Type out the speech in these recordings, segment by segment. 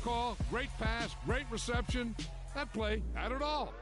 call, great pass, great reception. That play had it all.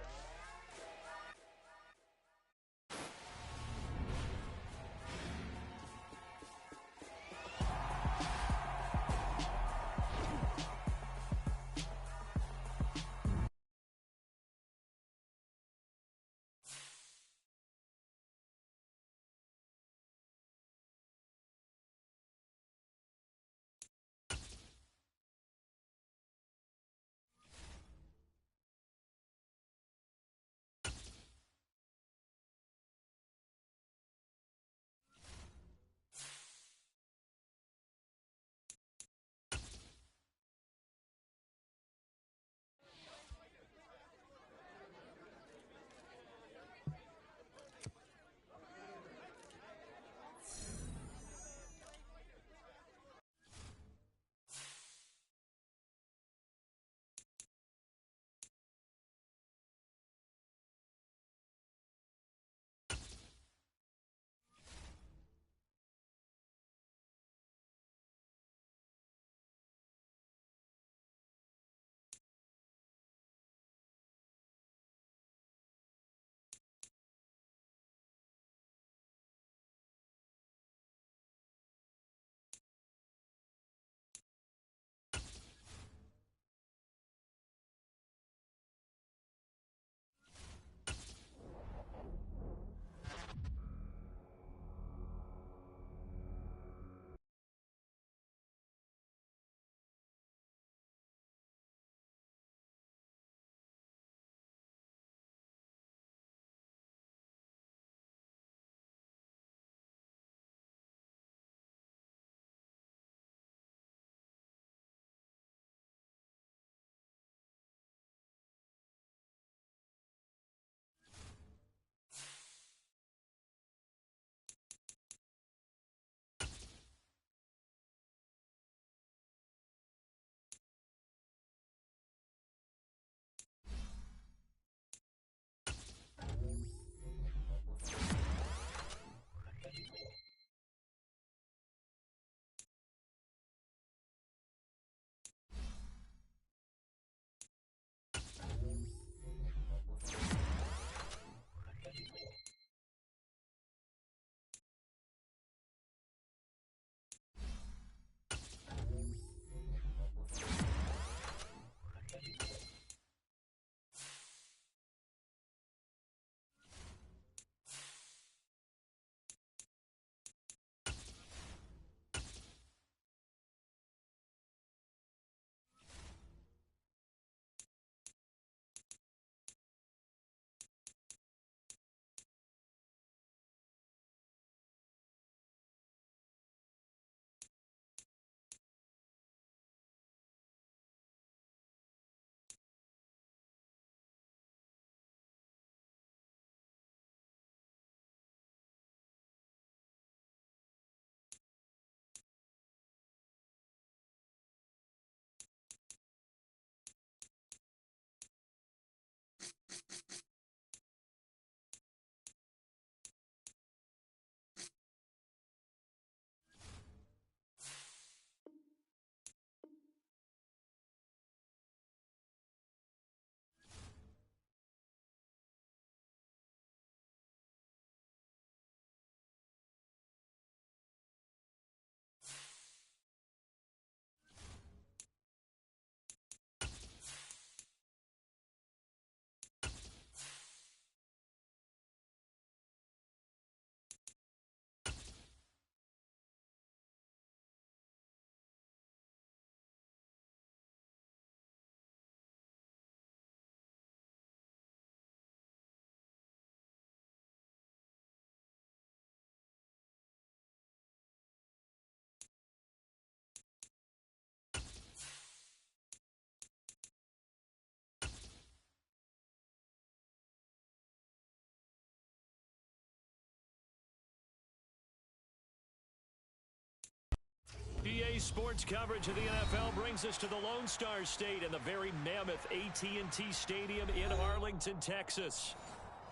EA Sports coverage of the NFL brings us to the Lone Star State and the very mammoth AT&T Stadium in Arlington, Texas.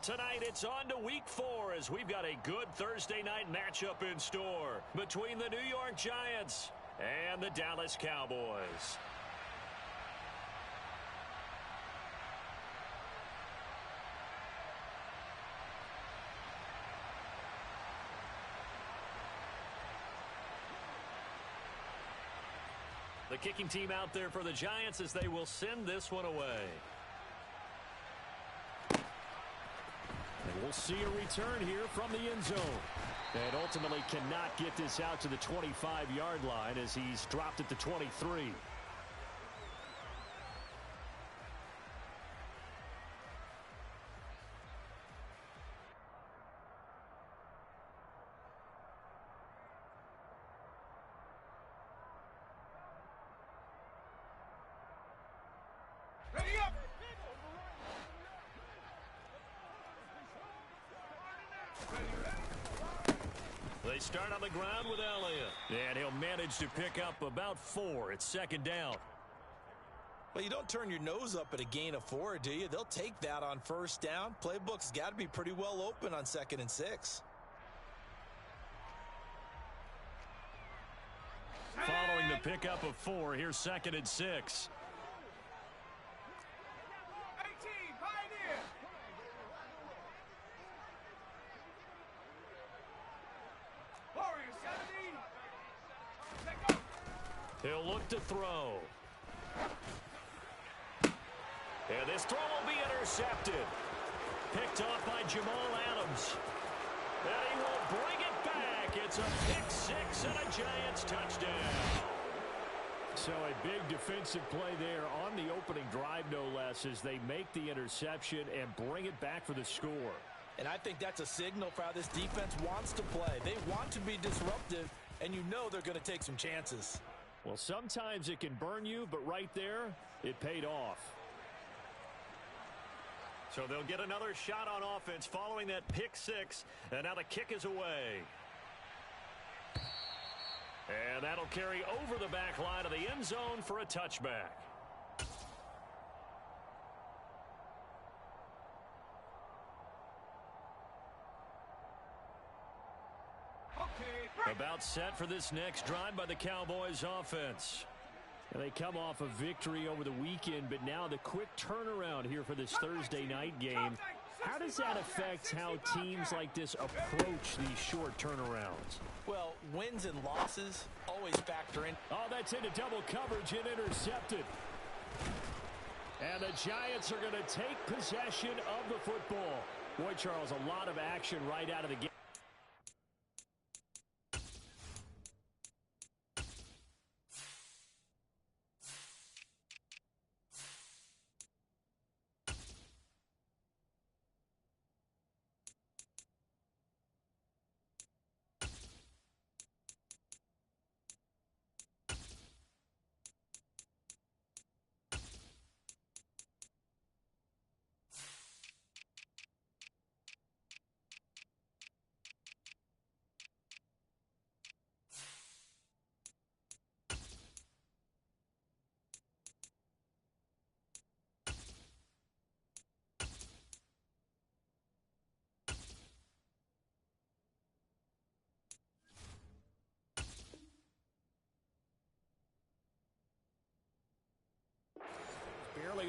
Tonight, it's on to Week 4 as we've got a good Thursday night matchup in store between the New York Giants and the Dallas Cowboys. The kicking team out there for the Giants as they will send this one away. And we'll see a return here from the end zone. And ultimately cannot get this out to the 25-yard line as he's dropped at the 23. They start on the ground with Elliott. And he'll manage to pick up about 4. It's second down. Well, you don't turn your nose up at a gain of 4, do you? They'll take that on first down. Playbook's got to be pretty well open on 2nd and 6. Following the pickup of 4, here's 2nd and 6. He'll look to throw. And this throw will be intercepted. Picked off by Jamal Adams. And he will bring it back. It's a pick 6 and a Giants touchdown. So a big defensive play there on the opening drive, no less, as they make the interception and bring it back for the score. And I think that's a signal for how this defense wants to play. They want to be disruptive, and you know they're going to take some chances. Well, sometimes it can burn you, but right there, it paid off. So they'll get another shot on offense following that pick 6, and now the kick is away. And that'll carry over the back line of the end zone for a touchback. About set for this next drive by the Cowboys offense. And they come off a victory over the weekend, but now the quick turnaround here for this Thursday night game. How does that affect how teams like this approach these short turnarounds? Well, wins and losses always factor in. Oh, that's into double coverage and intercepted. And the Giants are going to take possession of the football. Boy, Charles, a lot of action right out of the game.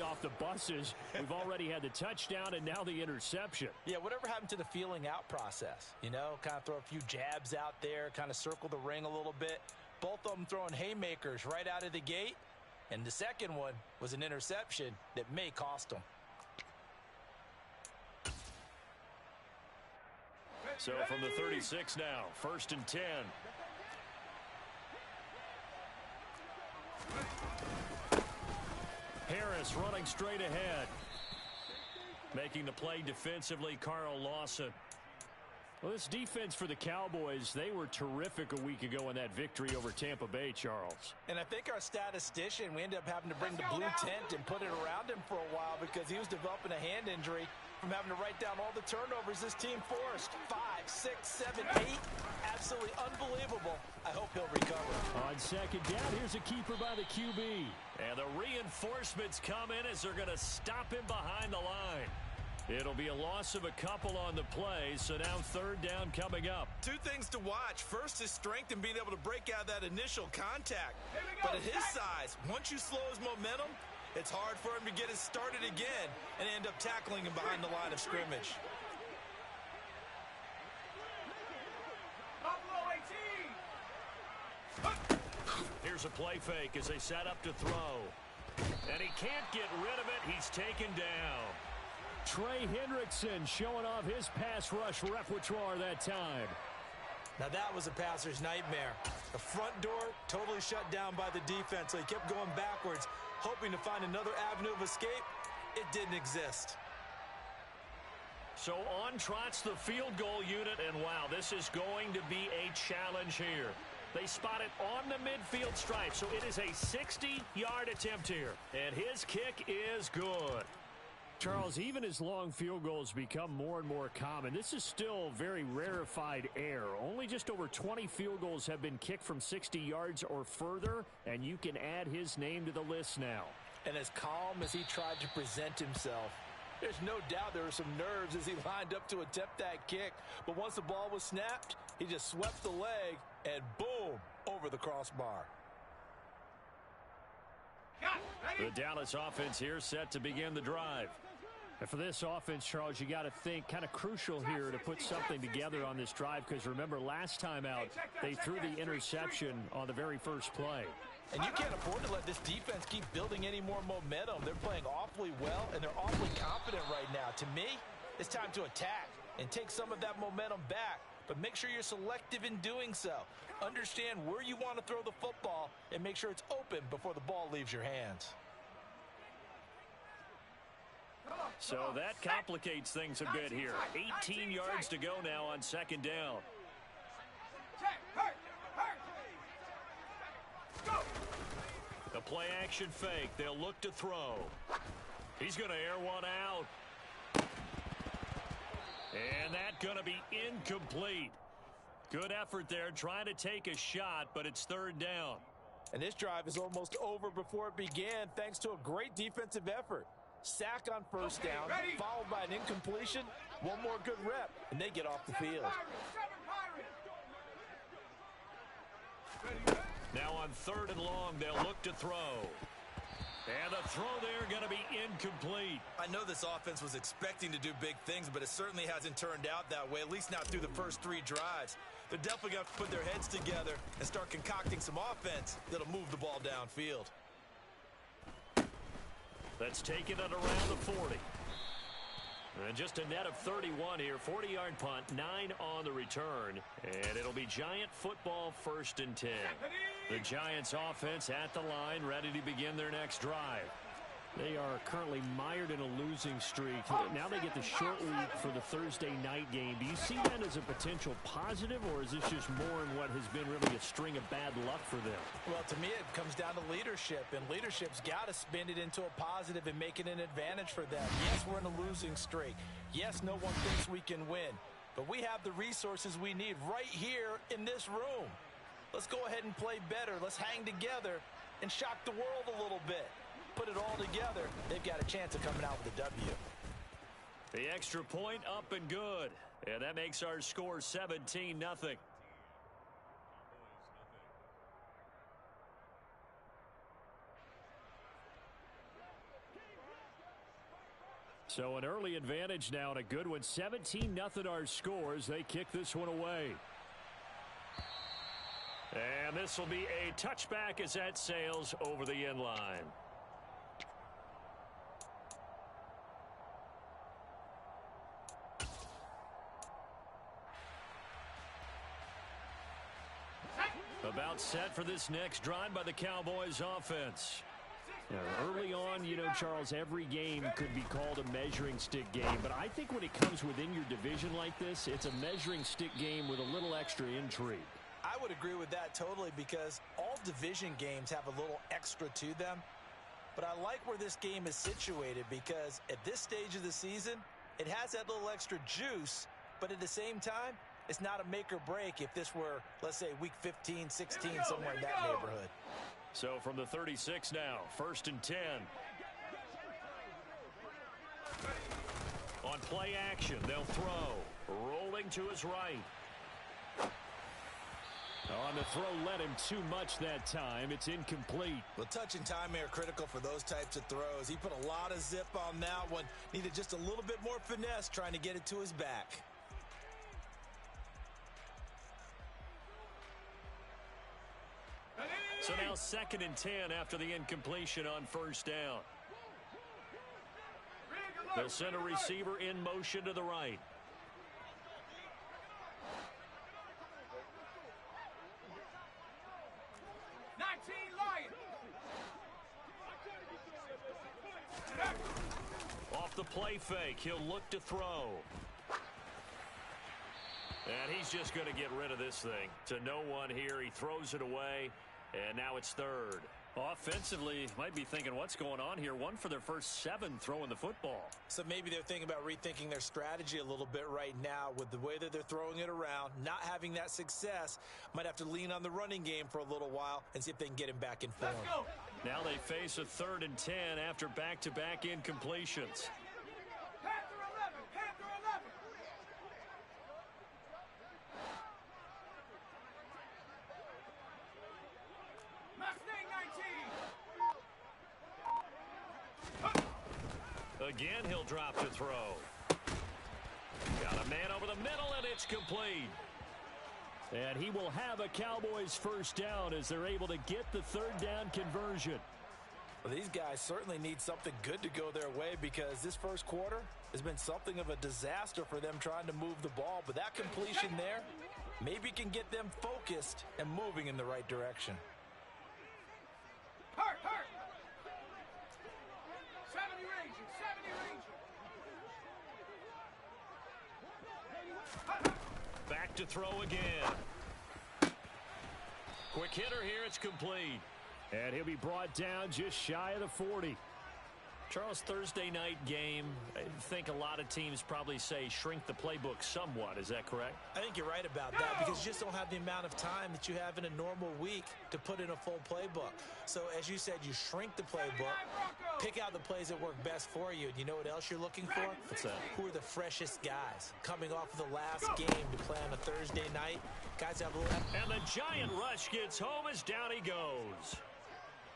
Off the buses. We've already had the touchdown and now the interception. Yeah, whatever happened to the feeling out process? You know, kind of throw a few jabs out there, kind of circle the ring a little bit. Both of them throwing haymakers right out of the gate. And the second one was an interception that may cost them. So from the 36 now, 1st and 10. Harris running straight ahead. Making the play defensively, Carl Lawson. Well, this defense for the Cowboys, they were terrific a week ago in that victory over Tampa Bay, Charles. And I think our statistician, we ended up having to bring the blue tent and put it around him for a while because he was developing a hand injury from having to write down all the turnovers this team forced. 5, 6, 7, 8. Absolutely unbelievable. I hope he'll recover. On second down, here's a keeper by the QB. And the reinforcements come in as they're going to stop him behind the line. It'll be a loss of a couple on the play, so now 3rd down coming up. 2 things to watch. First is strength and being able to break out that initial contact. But at his size, once you slow his momentum, it's hard for him to get it started again and end up tackling him behind the line of scrimmage. Here's a play fake as they set up to throw. And he can't get rid of it. He's taken down. Trey Hendrickson showing off his pass rush repertoire that time. Now that was a passer's nightmare. The front door totally shut down by the defense, so he kept going backwards, hoping to find another avenue of escape. It didn't exist. So on trots the field goal unit, and wow, this is going to be a challenge here. They spot it on the midfield stripe, so it is a 60-yard attempt here. And his kick is good. Charles, even as long field goals become more and more common, this is still very rarefied air. Only just over 20 field goals have been kicked from 60 yards or further, and you can add his name to the list now. And as calm as he tried to present himself, there's no doubt there were some nerves as he lined up to attempt that kick. But once the ball was snapped, he just swept the leg and boom, over the crossbar. The Dallas offense here set to begin the drive. And for this offense, Charles, you got to think kind of crucial here to put something together on this drive, because remember last time out they threw the interception on the very first play. And you can't afford to let this defense keep building any more momentum. They're playing awfully well, and they're awfully confident right now. To me, it's time to attack and take some of that momentum back. But make sure you're selective in doing so. Understand where you want to throw the football and make sure it's open before the ball leaves your hands. So that complicates things a bit here. 18 yards to go now on second down. The play action fake. They'll look to throw. He's going to air one out. And that's going to be incomplete. Good effort there trying to take a shot, but it's third down. And this drive is almost over before it began thanks to a great defensive effort. Sack on first down, followed by an incompletion. One more good rep, and they get off the field. Now on third and long, they'll look to throw. And the throw there going to be incomplete. I know this offense was expecting to do big things, but it certainly hasn't turned out that way, at least not through the first three drives. They're definitely going to put their heads together and start concocting some offense that'll move the ball downfield. That's taken it around the 40. And just a net of 31 here. 40-yard punt, 9 on the return. And it'll be Giant football, 1st and 10. The Giants offense at the line, ready to begin their next drive. They are currently mired in a losing streak. Now they get the short week for the Thursday night game. Do you see that as a potential positive, or is this just more in what has been really a string of bad luck for them? Well, to me, it comes down to leadership, and leadership's got to spin it into a positive and make it an advantage for them. Yes, we're in a losing streak. Yes, no one thinks we can win, but we have the resources we need right here in this room. Let's go ahead and play better. Let's hang together and shock the world a little bit. Put it all together, they've got a chance of coming out with a W. The extra point up and good. And that makes our score 17-0. So an early advantage now and a good one. 17-0 our scores. They kick this one away. And this will be a touchback as that sails over the end line. About set for this next drive by the Cowboys offense. Yeah, early on, you know, Charles, every game could be called a measuring stick game. But I think when it comes within your division like this, it's a measuring stick game with a little extra intrigue. I would agree with that totally, because all division games have a little extra to them. But I like where this game is situated, because at this stage of the season, it has that little extra juice, but at the same time, it's not a make or break if this were, let's say, week 15, 16, somewhere in that neighborhood. So from the 36 now, 1st and 10. On play action, they'll throw. Rolling to his right. On the throw, led him too much that time. It's incomplete. Well, touch and time are critical for those types of throws. He put a lot of zip on that one. Needed just a little bit more finesse trying to get it to his back. So now now 2nd and 10 after the incompletion on first down. They'll send a receiver in motion to the right. Off the play fake, he'll look to throw. And he's just going to get rid of this thing. To no one here, he throws it away, and now it's 3rd. Offensively, might be thinking, what's going on here? 1 for their first 7 throwing the football. So maybe they're thinking about rethinking their strategy a little bit right now with the way that they're throwing it around, not having that success. Might have to lean on the running game for a little while and see if they can get him back in form. Let's go. Now they face a 3rd and 10 after back-to-back incompletions. Again, he'll drop to throw. Got a man over the middle, and it's complete. And he will have a Cowboys first down as they're able to get the 3rd down conversion. Well, these guys certainly need something good to go their way because this first quarter has been something of a disaster for them trying to move the ball. But that completion there maybe can get them focused and moving in the right direction. Back to throw again. Quick hitter here, it's complete. And he'll be brought down just shy of the 40. Charles, Thursday night game, I think a lot of teams probably say shrink the playbook somewhat. Is that correct? I think you're right about that because you just don't have the amount of time that you have in a normal week to put in a full playbook. So as you said, you shrink the playbook, pick out the plays that work best for you. And you know what else you're looking for? What's that? Who are the freshest guys coming off of the last game to play on a Thursday night? Guys have a little... And the giant rush gets home as down he goes.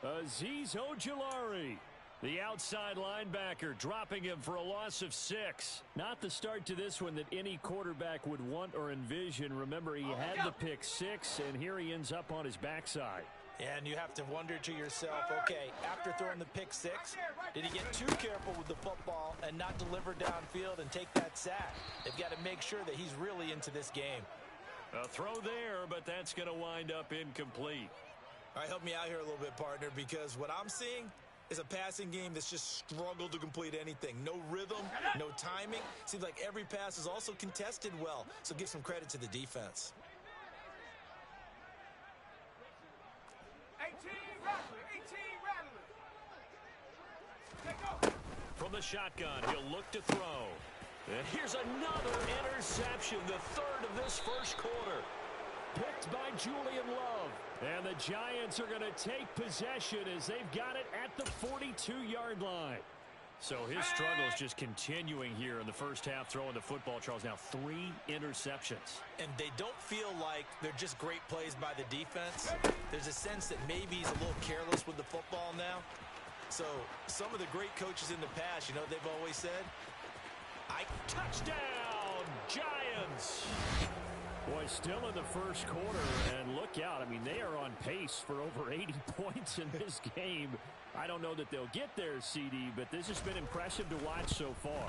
Azeez Ojulari, the outside linebacker, dropping him for a loss of 6. Not the start to this one that any quarterback would want or envision. Remember, he had the pick 6, and here he ends up on his backside. And you have to wonder to yourself, okay, after throwing the pick 6, did he get too careful with the football and not deliver downfield and take that sack? They've got to make sure that he's really into this game. A throw there, but that's going to wind up incomplete. All right, help me out here a little bit, partner, because what I'm seeing is a passing game that's just struggled to complete anything. No rhythm, no timing. Seems like every pass is also contested well, so give some credit to the defense. 18 Rattler. From the shotgun, he'll look to throw. And here's another interception, the 3rd of this first quarter. Picked by Julian Love. And the Giants are going to take possession as they've got it at the 42-yard line. So his struggle is just continuing here in the first half, throwing the football. Charles, now 3 interceptions. And they don't feel like they're just great plays by the defense. There's a sense that maybe he's a little careless with the football now. So some of the great coaches in the past, you know, they've always said, touchdown, Giants. Boy, still in the first quarter, and look out. I mean, they are on pace for over 80 points in this game. I don't know that they'll get there, CD, but this has been impressive to watch so far.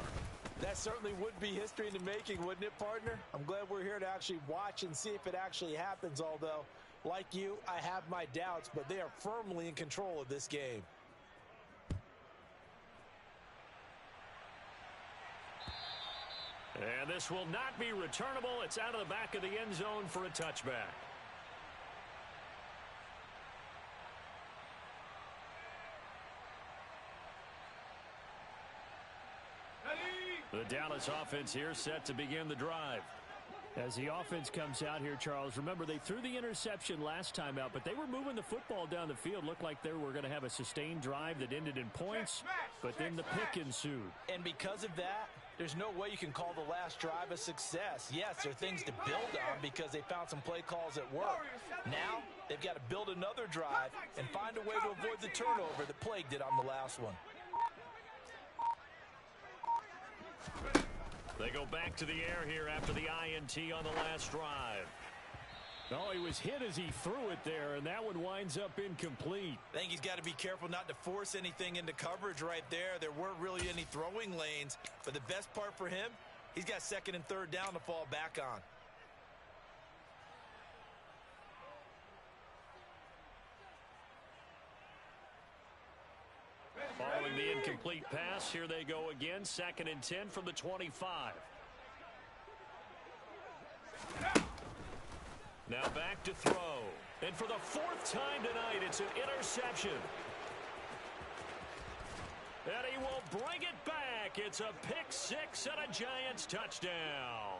That certainly would be history in the making, wouldn't it, partner? I'm glad we're here to actually watch and see if it actually happens, although, like you, I have my doubts, but they are firmly in control of this game. And this will not be returnable. It's out of the back of the end zone for a touchback. The Dallas offense here set to begin the drive. As the offense comes out here, Charles, remember they threw the interception last time out, but they were moving the football down the field. Looked like they were going to have a sustained drive that ended in points, but then the pick ensued. And because of that, there's no way you can call the last drive a success. Yes, there are things to build on because they found some play calls that work. Now, they've got to build another drive and find a way to avoid the turnover that plagued it on the last one. They go back to the air here after the INT on the last drive. Oh, he was hit as he threw it there, and that one winds up incomplete. I think he's got to be careful not to force anything into coverage right there. There weren't really any throwing lanes, but the best part for him, he's got second and third down to fall back on. Following the incomplete pass, here they go again. 2nd and 10 from the 25. Now back to throw. And for the 4th time tonight, it's an interception. And he will bring it back. It's a pick six and a Giants touchdown.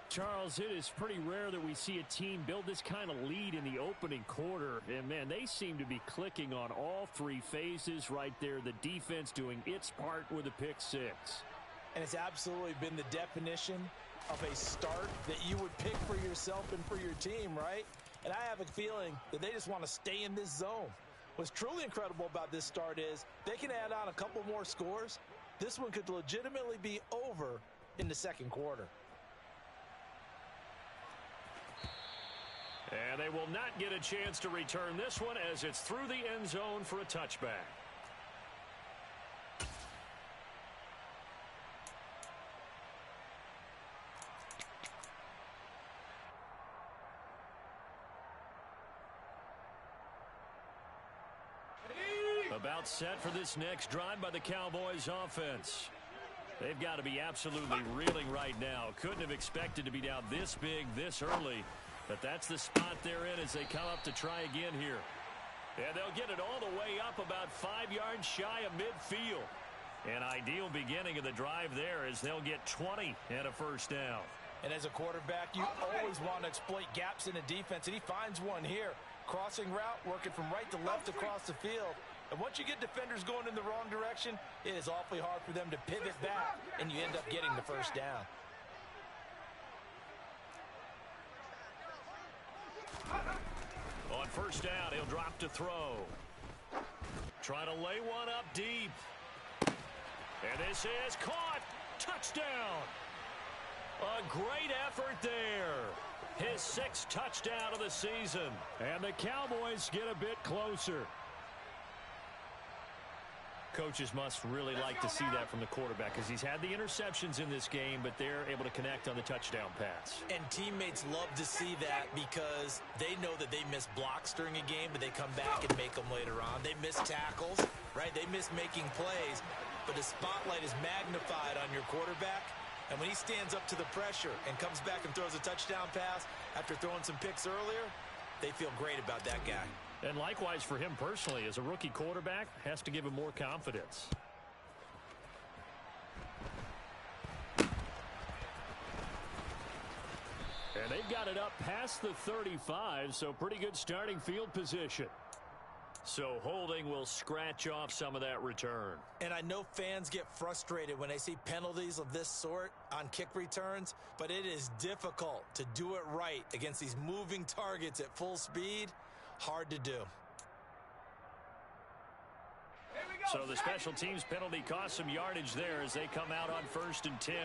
Charles, it is pretty rare that we see a team build this kind of lead in the opening quarter. And, man, they seem to be clicking on all three phases right there. The defense doing its part with a pick six. And it's absolutely been the definition of a start that you would pick for yourself and for your team, right? And I have a feeling that they just want to stay in this zone. What's truly incredible about this start is they can add on a couple more scores. This one could legitimately be over in the second quarter. And they will not get a chance to return this one as it's through the end zone for a touchback. About set for this next drive by the Cowboys offense. They've got to be absolutely reeling right now. Couldn't have expected to be down this big this early. But that's the spot they're in as they come up to try again here. And they'll get it all the way up about 5 yards shy of midfield. An ideal beginning of the drive there as they'll get 20 and a first down. And as a quarterback, you always want to exploit gaps in the defense, and he finds one here. Crossing route, working from right to left across the field. And once you get defenders going in the wrong direction, it is awfully hard for them to pivot back, and you end up getting the first down. On first down, he'll drop to throw. Trying to lay one up deep. And this is caught. Touchdown. A great effort there. His 6th touchdown of the season. And the Cowboys get a bit closer. Coaches must really like to see that from the quarterback because he's had the interceptions in this game, but they're able to connect on the touchdown pass. And teammates love to see that because they know that they miss blocks during a game, but they come back and make them later on. They miss tackles, right? They miss making plays, but the spotlight is magnified on your quarterback. And when he stands up to the pressure and comes back and throws a touchdown pass after throwing some picks earlier, they feel great about that guy. And likewise for him personally, as a rookie quarterback, has to give him more confidence. And they've got it up past the 35, so pretty good starting field position. So holding will scratch off some of that return. And I know fans get frustrated when they see penalties of this sort on kick returns, but it is difficult to do it right against these moving targets at full speed. Hard to do. So the special teams penalty cost some yardage there as they come out on 1st and 10.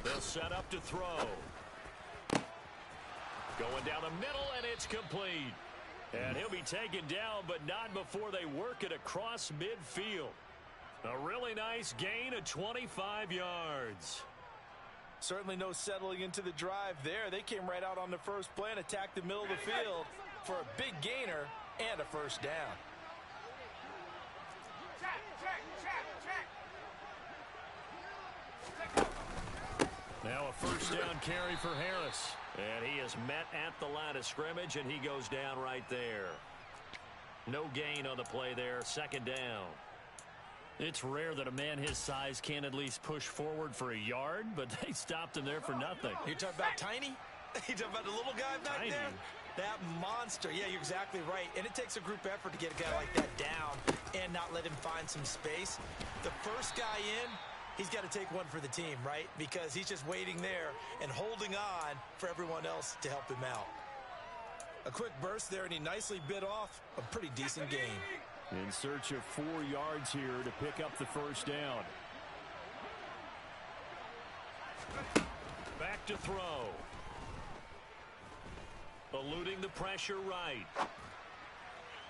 They'll set up to throw. Going down the middle, and it's complete. And he'll be taken down, but not before they work it across midfield. A really nice gain of 25 yards. Certainly no settling into the drive there. They came right out on the first play and attacked the middle of the field for a big gainer and a first down. Now a first down carry for Harris. And he is met at the line of scrimmage, and he goes down right there. No gain on the play there. 2nd down. It's rare that a man his size can at least push forward for a yard, but they stopped him there for nothing. You're talking about tiny? You're talking about the little guy back Tiny. there? That monster. Yeah, you're exactly right. And it takes a group effort to get a guy like that down and not let him find some space. The first guy in, he's got to take one for the team, right? Because he's just waiting there and holding on for everyone else to help him out. A quick burst there, and he nicely bit off a pretty decent gain. In search of 4 yards here to pick up the first down. Back to throw. Eluding the pressure right.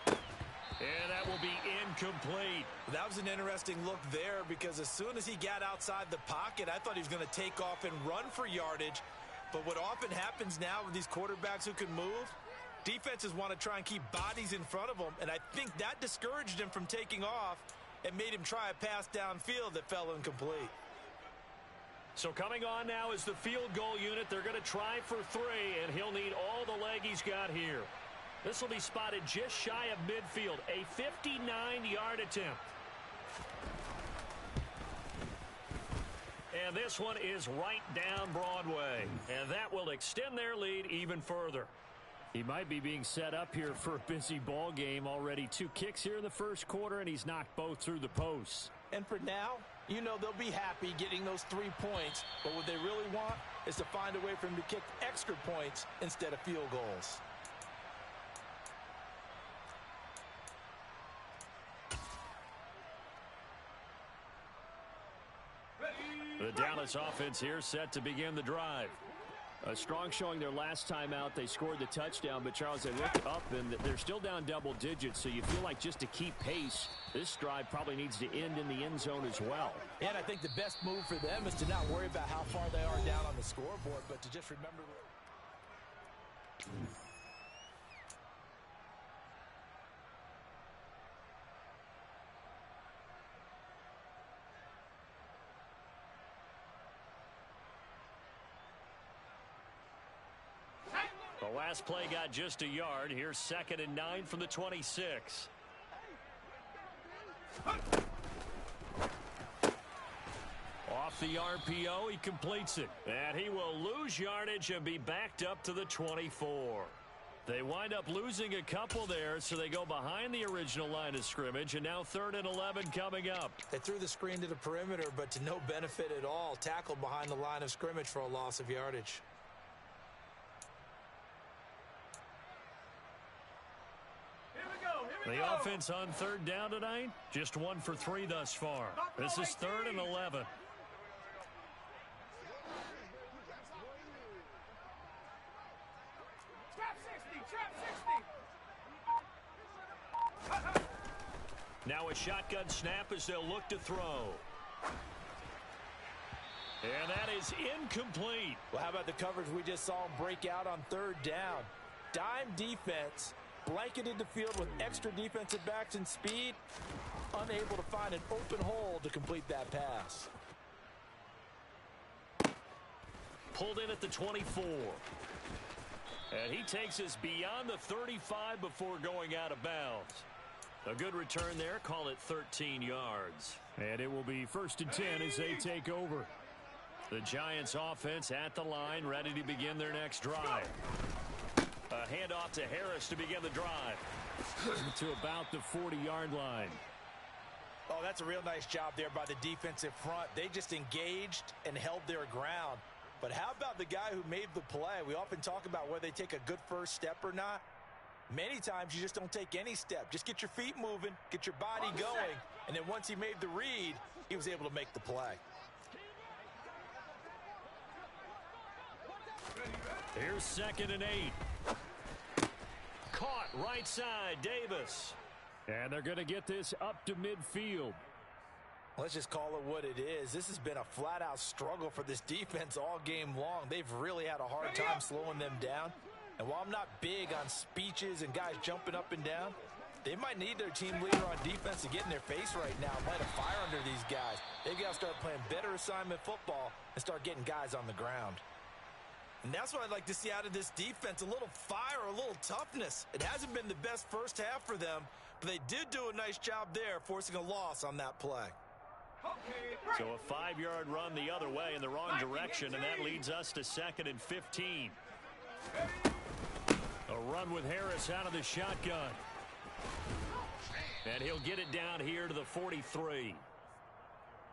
And that will be incomplete. That was an interesting look there because as soon as he got outside the pocket, I thought he was going to take off and run for yardage. But what often happens now with these quarterbacks who can move, defenses want to try and keep bodies in front of them, and I think that discouraged him from taking off and made him try a pass downfield that fell incomplete. So coming on now is the field goal unit. They're going to try for 3, and he'll need all the leg he's got here. This will be spotted just shy of midfield, a 59-yard attempt. And this one is right down Broadway, and that will extend their lead even further. He might be being set up here for a busy ball game. Already 2 kicks here in the first quarter, and he's knocked both through the posts. And for now, you know they'll be happy getting those 3 points, but what they really want is to find a way for him to kick extra points instead of field goals. The Dallas offense here set to begin the drive. A strong showing their last time out. They scored the touchdown, but Charles, they look up and they're still down double digits, so you feel like just to keep pace, this drive probably needs to end in the end zone as well. And I think the best move for them is to not worry about how far they are down on the scoreboard, but to just remember. The last play got just a yard. Here's 2nd and 9 from the 26. Off the RPO, he completes it. And he will lose yardage and be backed up to the 24. They wind up losing a couple there, so they go behind the original line of scrimmage, and now 3rd and 11 coming up. They threw the screen to the perimeter, but to no benefit at all. Tackled behind the line of scrimmage for a loss of yardage. The offense on 3rd down tonight, just 1 for 3 thus far. This is 3rd and 11. Now a shotgun snap as they'll look to throw. And that is incomplete. Well, how about the coverage we just saw him break out on 3rd down? Dime defense. Blanketed the field with extra defensive backs and speed, unable to find an open hole to complete that pass. Pulled in at the 24. And he takes us beyond the 35 before going out of bounds. A good return there, call it 13 yards. And it will be 1st and 10 as they take over. The Giants offense at the line, ready to begin their next drive. A handoff to Harris to begin the drive. To about the 40-yard line. Oh, that's a real nice job there by the defensive front. They just engaged and held their ground. But how about the guy who made the play? We often talk about whether they take a good first step or not. Many times you just don't take any step. Just get your feet moving, get your body going, and then once he made the read, he was able to make the play. Here's 2nd and 8. Caught right side, Davis. And they're going to get this up to midfield. Let's just call it what it is. This has been a flat-out struggle for this defense all game long. They've really had a hard time slowing them down. And while I'm not big on speeches and guys jumping up and down, they might need their team leader on defense to get in their face right now, light a fire under these guys. They've got to start playing better assignment football and start getting guys on the ground. And that's what I'd like to see out of this defense, a little fire, a little toughness. It hasn't been the best first half for them, but they did do a nice job there, forcing a loss on that play. So a 5-yard run the other way in the wrong direction, and that leads us to 2nd and 15. A run with Harris out of the shotgun. And he'll get it down here to the 43.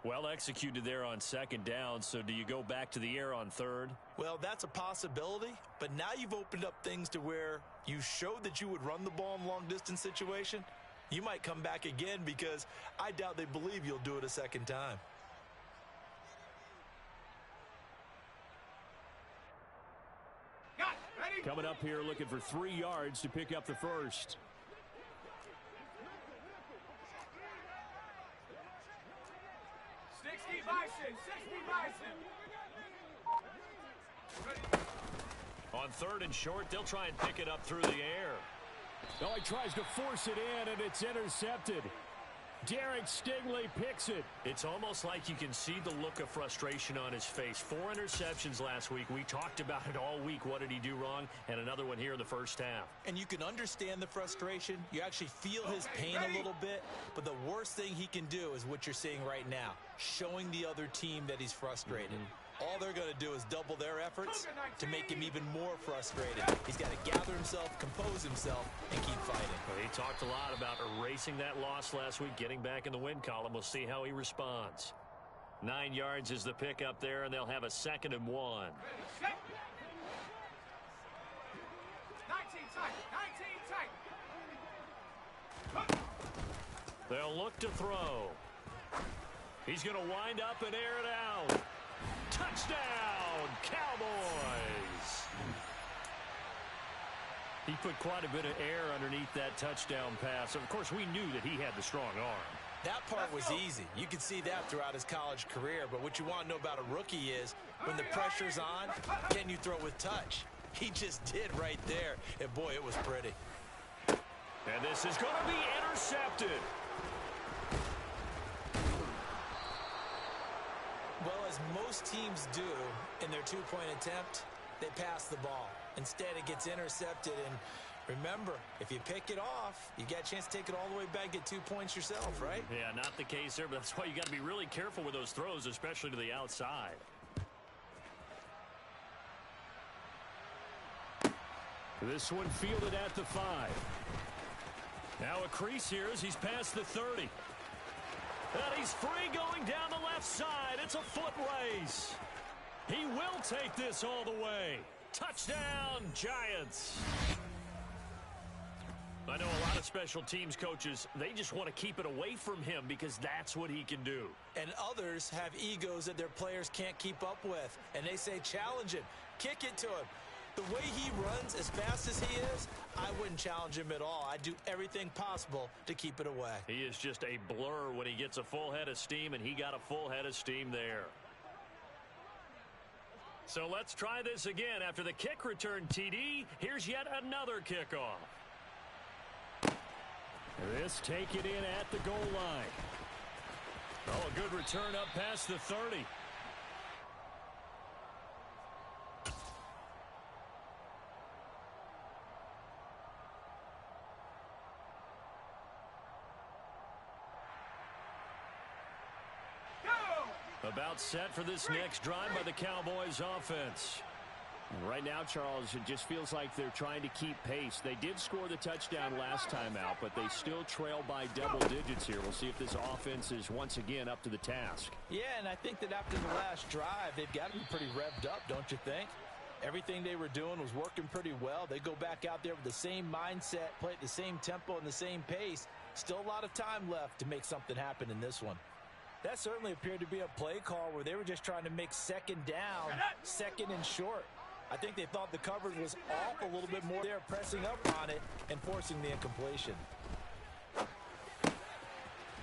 Well executed there on 2nd down, so do you go back to the air on 3rd? Well, that's a possibility, but now you've opened up things to where you showed that you would run the ball in long-distance situation. You might come back again because I doubt they believe you'll do it a second time. coming up here looking for 3 yards to pick up the first. On 3rd and short, they'll try and pick it up through the air. Oh, he tries to force it in, and it's intercepted. Derek Stingley picks it. It's almost like you can see the look of frustration on his face. 4 interceptions last week. We talked about it all week. What did he do wrong? And another one here in the first half. And you can understand the frustration. You actually feel his pain a little bit. But the worst thing he can do is what you're seeing right now, showing the other team that he's frustrated. All they're going to do is double their efforts to make him even more frustrated. He's got to gather himself, compose himself, and keep fighting. Well, he talked a lot about erasing that loss last week, getting back in the win column. We'll see how he responds. 9 yards is the pickup there, and they'll have a 2nd and 1. 19 tight. They'll look to throw. He's going to wind up and air it out. Touchdown, Cowboys! He put quite a bit of air underneath that touchdown pass. Of course, we knew that he had the strong arm. That part was easy. You could see that throughout his college career. But what you want to know about a rookie is when the pressure's on, can you throw with touch? He just did right there. And, boy, it was pretty. And this is going to be intercepted. Well, as most teams do in their 2-point attempt, they pass the ball. Instead, it gets intercepted. And remember, if you pick it off, you got a chance to take it all the way back, get 2 points yourself, right? Yeah, not the case there, but that's why you got to be really careful with those throws, especially to the outside. This one fielded at the 5. Now a crease here as he's past the 30. And he's free going down the left side. It's a foot race. He will take this all the way. Touchdown, Giants. I know a lot of special teams coaches, they just want to keep it away from him because that's what he can do. And others have egos that their players can't keep up with. And they say, challenge him. Kick it to him. The way he runs as fast as he is, I wouldn't challenge him at all. I'd do everything possible to keep it away. He is just a blur when he gets a full head of steam, and he got a full head of steam there. So let's try this again. After the kick return TD, here's yet another kickoff. This take it in at the goal line. Oh, a good return up past the 30. About set for this next drive by the Cowboys offense. Right now, Charles, it just feels like they're trying to keep pace. They did score the touchdown last time out, but they still trail by double digits here. We'll see if this offense is once again up to the task. Yeah, and I think that after the last drive, they've got to be pretty revved up, don't you think? Everything they were doing was working pretty well. They go back out there with the same mindset, play at the same tempo and the same pace. Still a lot of time left to make something happen in this one. That certainly appeared to be a play call where they were just trying to make second down, second and short. I think they thought the coverage was off a little bit more. They're pressing up on it and forcing the incompletion.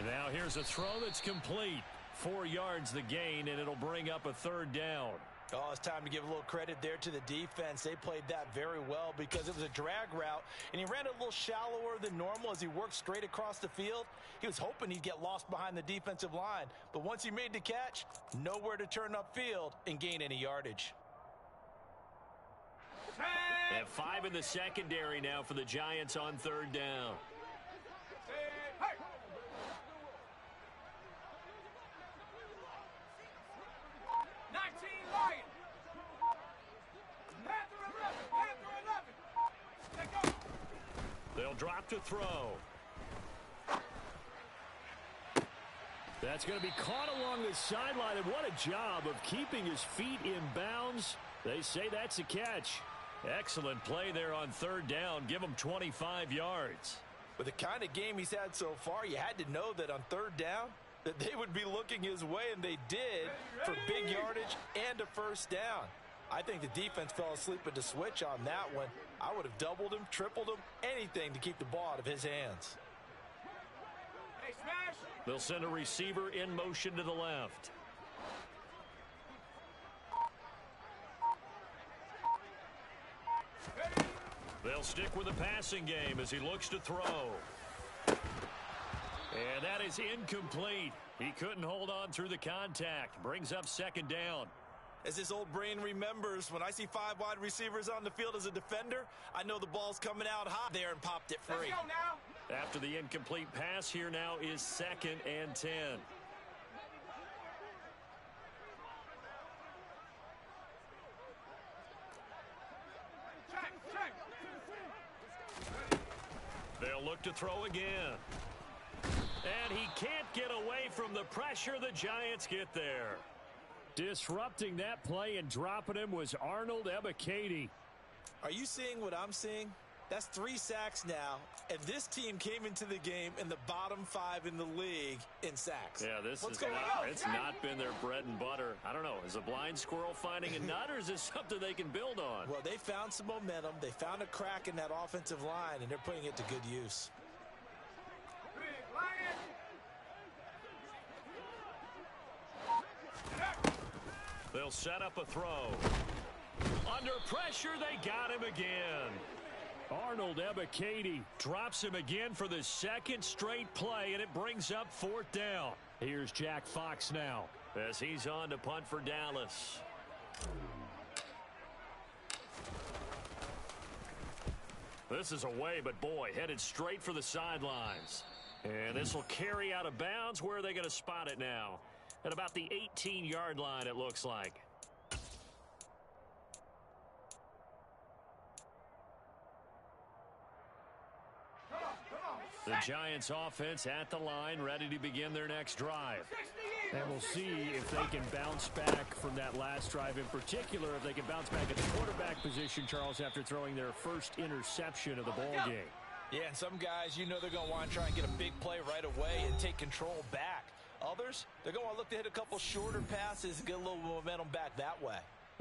Now here's a throw that's complete. 4 yards the gain, and it'll bring up a 3rd down. Oh, it's time to give a little credit there to the defense. They played that very well because it was a drag route, and he ran a little shallower than normal as he worked straight across the field. He was hoping he'd get lost behind the defensive line, but once he made the catch, nowhere to turn upfield and gain any yardage. They have 5 in the secondary now for the Giants on 3rd down. Hey! 19 Lions. Panther 11. Let go. They'll drop to throw. That's going to be caught along the sideline, and what a job of keeping his feet in bounds. They say that's a catch. Excellent play there on 3rd down. Give him 25 yards. With the kind of game he's had so far, you had to know that on 3rd down that they would be looking his way, and they did, for big yardage and a 1st down. I think the defense fell asleep at the switch on that one. I would have doubled him, tripled him, anything to keep the ball out of his hands. Hey, smash! They'll send a receiver in motion to the left. They'll stick with the passing game as he looks to throw. And that is incomplete. He couldn't hold on through the contact. Brings up second down. As his old brain remembers, when I see 5 wide receivers on the field as a defender, I know the ball's coming out hot there and popped it free. Let's go now! After the incomplete pass, here now is 2nd and 10. Check, check! They'll look to throw again. And he can't get away from the pressure. The Giants get there. Disrupting that play and dropping him was Arnold Ebiketie. Are you seeing what I'm seeing? That's 3 sacks now, and this team came into the game in the bottom 5 in the league in sacks. Yeah, this What's is going not, on? it's not been their bread and butter. I don't know. Is a blind squirrel finding a nut, or is this something they can build on? Well, they found some momentum. They found a crack in that offensive line, and they're putting it to good use. Big Lion! They'll set up a throw. Under pressure, they got him again. Arnold Ebiketie Drops him again for the 2nd straight play, and it brings up 4th down. Here's Jack Fox now. As he's on to punt for Dallas. This is away, but boy, headed straight for the sidelines. And this will carry out of bounds. Where are they going to spot it now? At about the 18-yard line, it looks like. The Giants offense at the line, ready to begin their next drive. And we'll see if they can bounce back from that last drive, in particular if they can bounce back at the quarterback position, Charles, after throwing their first interception of the ball game. Yeah, and some guys, you know they're going to want to try and get a big play right away and take control back. Others, they're going to look to hit a couple shorter passes and get a little momentum back that way.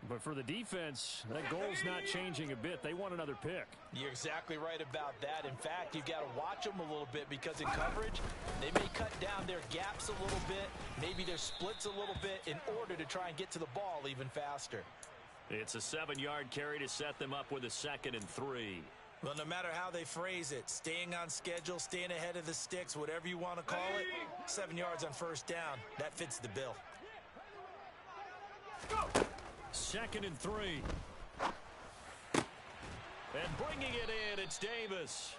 But for the defense, that goal's not changing a bit. They want another pick. You're exactly right about that. In fact, you've got to watch them a little bit because in coverage, they may cut down their gaps a little bit, maybe their splits a little bit in order to try and get to the ball even faster. It's a 7-yard carry to set them up with a 2nd and 3. Well, no matter how they phrase it, staying on schedule, staying ahead of the sticks, whatever you want to call it, 7 yards on first down, that fits the bill. Go! 2nd and 3. And bringing it in, it's Davis.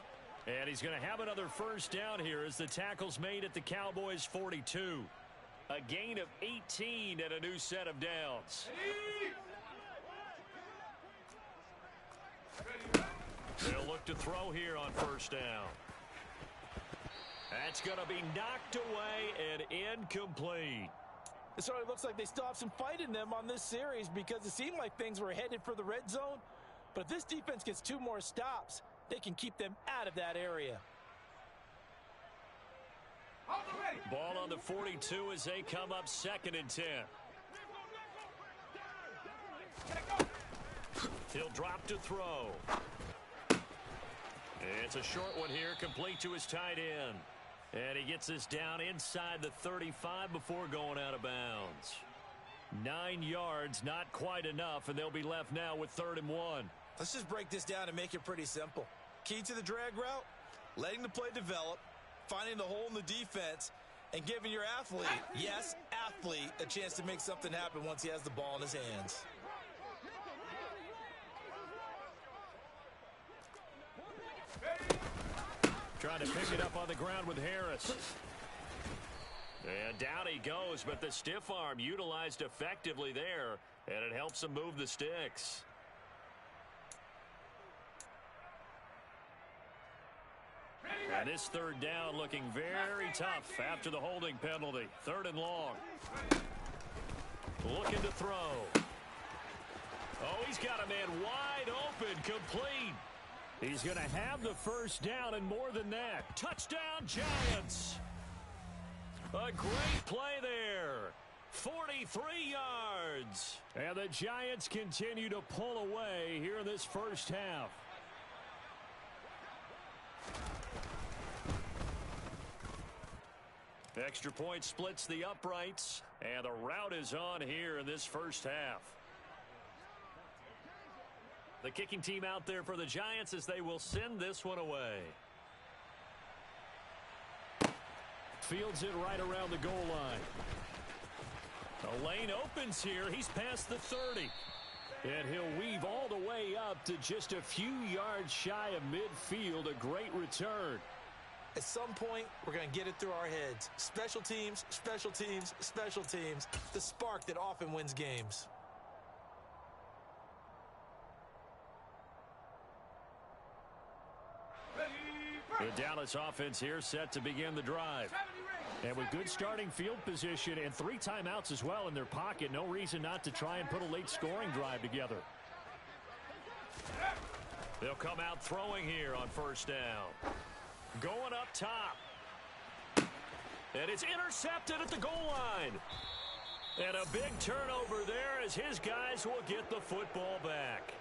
And he's going to have another first down here as the tackle's made at the Cowboys' 42. A gain of 18 and a new set of downs. They'll look to throw here on first down. That's going to be knocked away and incomplete. It certainly looks like they still have some fight in them on this series because it seemed like things were headed for the red zone. But if this defense gets 2 more stops, they can keep them out of that area. Ball on the 42 as they come up 2nd and 10. He'll drop to throw. It's a short one here, complete to his tight end. And he gets this down inside the 35 before going out of bounds. 9 yards, not quite enough, and they'll be left now with 3rd and 1. Let's just break this down and make it pretty simple. Key to the drag route, letting the play develop, finding the hole in the defense, and giving your athlete, yes, athlete, a chance to make something happen once he has the ball in his hands. Trying to pick it up on the ground with Harris. And down he goes, but the stiff arm utilized effectively there, and it helps him move the sticks. And this 3rd down looking very tough after the holding penalty. 3rd and long. Looking to throw. Oh, he's got a man wide open, complete. He's going to have the first down and more than that. Touchdown, Giants. A great play there. 43 yards. And the Giants continue to pull away here in this first half. Extra point splits the uprights, and the route is on here in this first half. The kicking team out there for the Giants as they will send this one away. Fields it right around the goal line. The lane opens here. He's past the 30. And he'll weave all the way up to just a few yards shy of midfield. A great return. At some point, we're going to get it through our heads. Special teams, special teams, special teams. The spark that often wins games. The Dallas offense here set to begin the drive. And with good starting field position and 3 timeouts as well in their pocket, no reason not to try and put a late scoring drive together. They'll come out throwing here on first down. Going up top. And it's intercepted at the goal line. And a big turnover there as his guys will get the football back.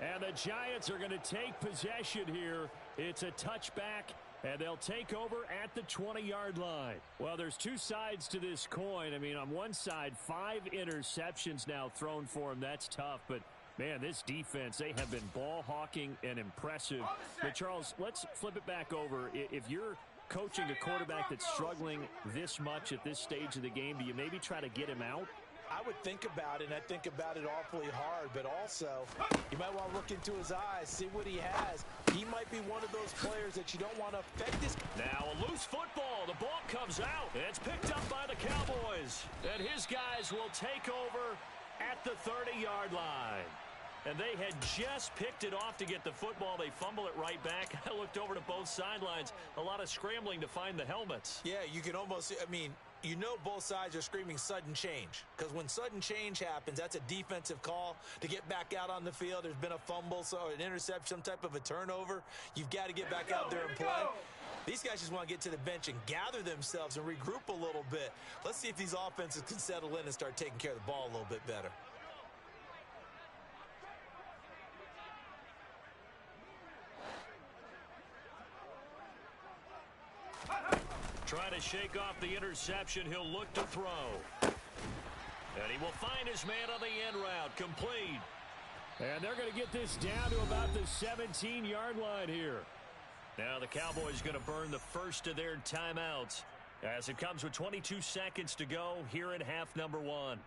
And the Giants are going to take possession here. It's a touchback, and they'll take over at the 20-yard line. Well, there's 2 sides to this coin. I mean, on one side, 5 interceptions now thrown for him. That's tough, but man, this defense, they have been ball hawking and impressive. But, Charles, let's flip it back over. If you're coaching a quarterback that's struggling this much at this stage of the game, do you maybe try to get him out? I would think about it, and I think about it awfully hard, but also you might want to look into his eyes, see what he has. He might be one of those players that you don't want to affect this. Now a loose football. The ball comes out. It's picked up by the Cowboys. And his guys will take over at the 30-yard line. And they had just picked it off to get the football. They fumble it right back. I looked over to both sidelines. A lot of scrambling to find the helmets. Yeah, you can almost, I mean, you know both sides are screaming sudden change. Because when sudden change happens, that's a defensive call to get back out on the field. There's been a fumble, so an interception, some type of a turnover. You've got to get back out there and play. These guys just want to get to the bench and gather themselves and regroup a little bit. Let's see if these offenses can settle in and start taking care of the ball a little bit better. Trying to shake off the interception. He'll look to throw. And he will find his man on the end route. Complete. And they're going to get this down to about the 17-yard line here. Now the Cowboys going to burn the first of their timeouts as it comes with 22 seconds to go here in half number 1.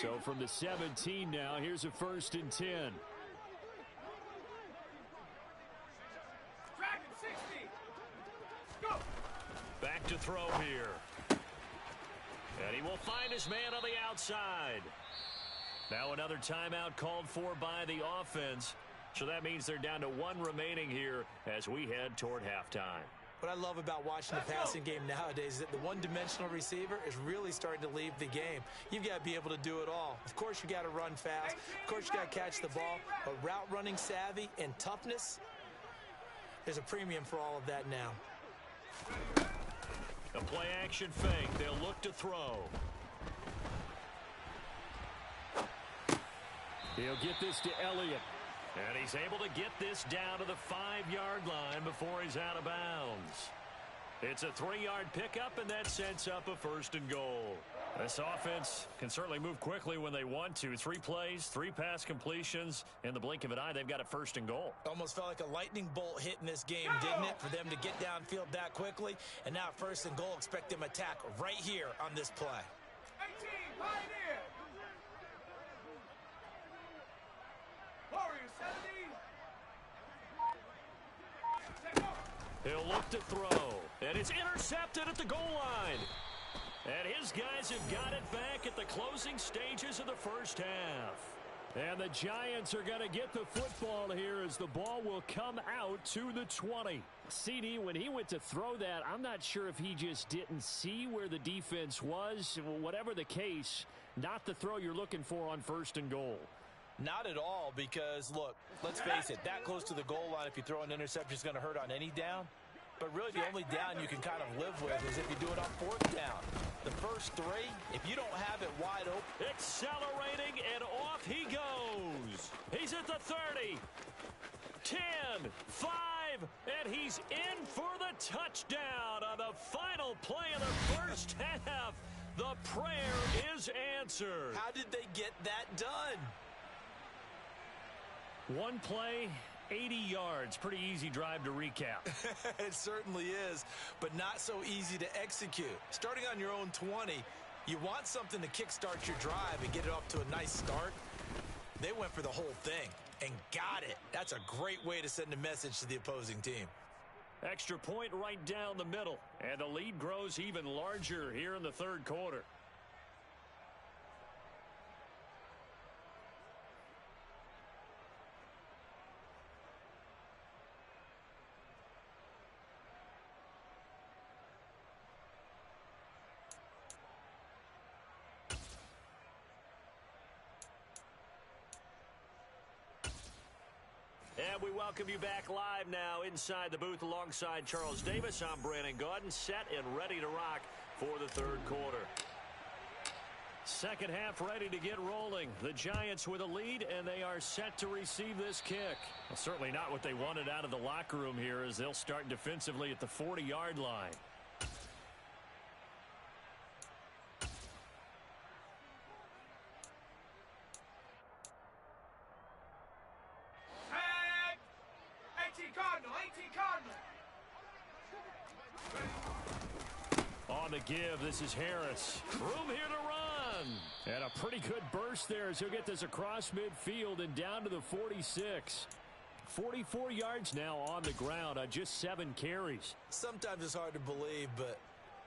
So from the 17 now, here's a 1st and 10. Tracking 60. Go. Back to throw here. And he will find his man on the outside. Now another timeout called for by the offense. So that means they're down to 1 remaining here as we head toward halftime. What I love about watching the passing game nowadays is that the one-dimensional receiver is really starting to leave the game. You've got to be able to do it all. Of course, you got to run fast. Of course, you got to catch the ball. But route running savvy and toughness, there's a premium for all of that now. A play action fake. They'll look to throw. He'll get this to Elliott. And he's able to get this down to the 5-yard line before he's out of bounds. It's a 3-yard pickup, and that sets up a 1st and goal. This offense can certainly move quickly when they want to. 3 plays, 3 pass completions. In the blink of an eye, they've got a 1st and goal. Almost felt like a lightning bolt hit in this game, didn't it? For them to get downfield that quickly. And now 1st and goal, expect them to attack right here on this play. 18, Pioneer. Warriors 70. He'll look to throw. And it's intercepted at the goal line. And his guys have got it back at the closing stages of the first half. And the Giants are going to get the football here as the ball will come out to the 20. CD, when he went to throw that, I'm not sure if he just didn't see where the defense was. Whatever the case, not the throw you're looking for on 1st and goal. Not at all, because, look, let's face it, that close to the goal line, if you throw an interception, is going to hurt on any down. But really, the only down you can kind of live with is if you do it on 4th down. The first 3, if you don't have it wide open. Accelerating, and off he goes. He's at the 30. 10, 5, and he's in for the touchdown on the final play of the first half. The prayer is answered. How did they get that done? One play, 80 yards. Pretty easy drive to recap. It certainly is, but not so easy to execute. Starting on your own 20, you want something to kickstart your drive and get it off to a nice start. They went for the whole thing and got it. That's a great way to send a message to the opposing team. Extra point right down the middle, and the lead grows even larger here in the 3rd quarter. And we welcome you back live now inside the booth alongside Charles Davis. I'm Brandon Gaudin, set and ready to rock for the 3rd quarter. Second half ready to get rolling. The Giants with a lead, and they are set to receive this kick. Well, certainly not what they wanted out of the locker room here, as they'll start defensively at the 40-yard line. On the give, this is Harris. Room here to run. And a pretty good burst there as he'll get this across midfield and down to the 46. 44 yards now on the ground on just 7 carries. Sometimes it's hard to believe, but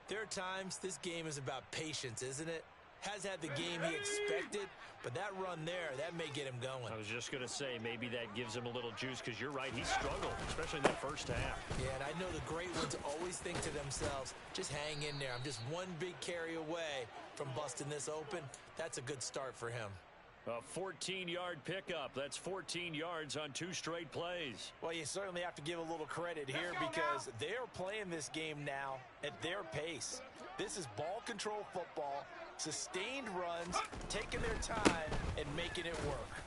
there are times this game is about patience, isn't it? Has had the game he expected, but that run there, that may get him going. I was just going to say, maybe that gives him a little juice, because you're right, he struggled, especially in that first half. Yeah, and I know the great ones always think to themselves, just hang in there. I'm just one big carry away from busting this open. That's a good start for him. A 14-yard pickup. That's 14 yards on 2 straight plays. Well, you certainly have to give a little credit here because they are playing this game now at their pace. This is ball control football, sustained runs, taking their time, and making it work.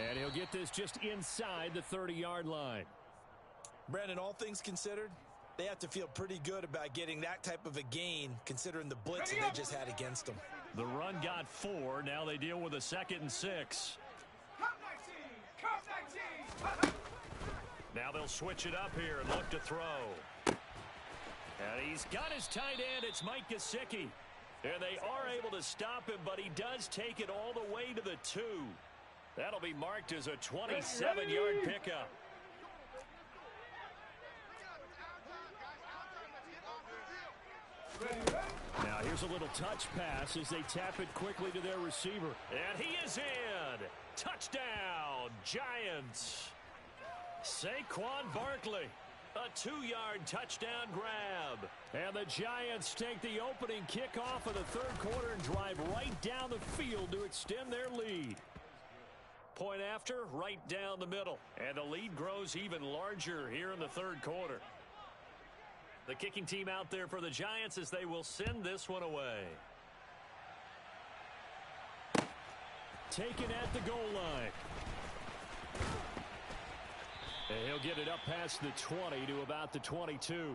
And he'll get this just inside the 30-yard line. Brandon, all things considered, they have to feel pretty good about getting that type of a gain considering the blitz that they just had against them. The run got 4. Now they deal with a 2nd and 6. Now they'll switch it up here and look to throw. And he's got his tight end. It's Mike Gesicki. And they are able to stop him, but he does take it all the way to the 2. That'll be marked as a 27-yard pickup. Now here's a little touch pass as they tap it quickly to their receiver. And he is in. Touchdown, Giants. Saquon Barkley. A 2-yard touchdown grab. And the Giants take the opening kickoff of the 3rd quarter and drive right down the field to extend their lead. Point after, right down the middle. And the lead grows even larger here in the 3rd quarter. The kicking team out there for the Giants as they will send this one away. Taken at the goal line. And he'll get it up past the 20 to about the 22.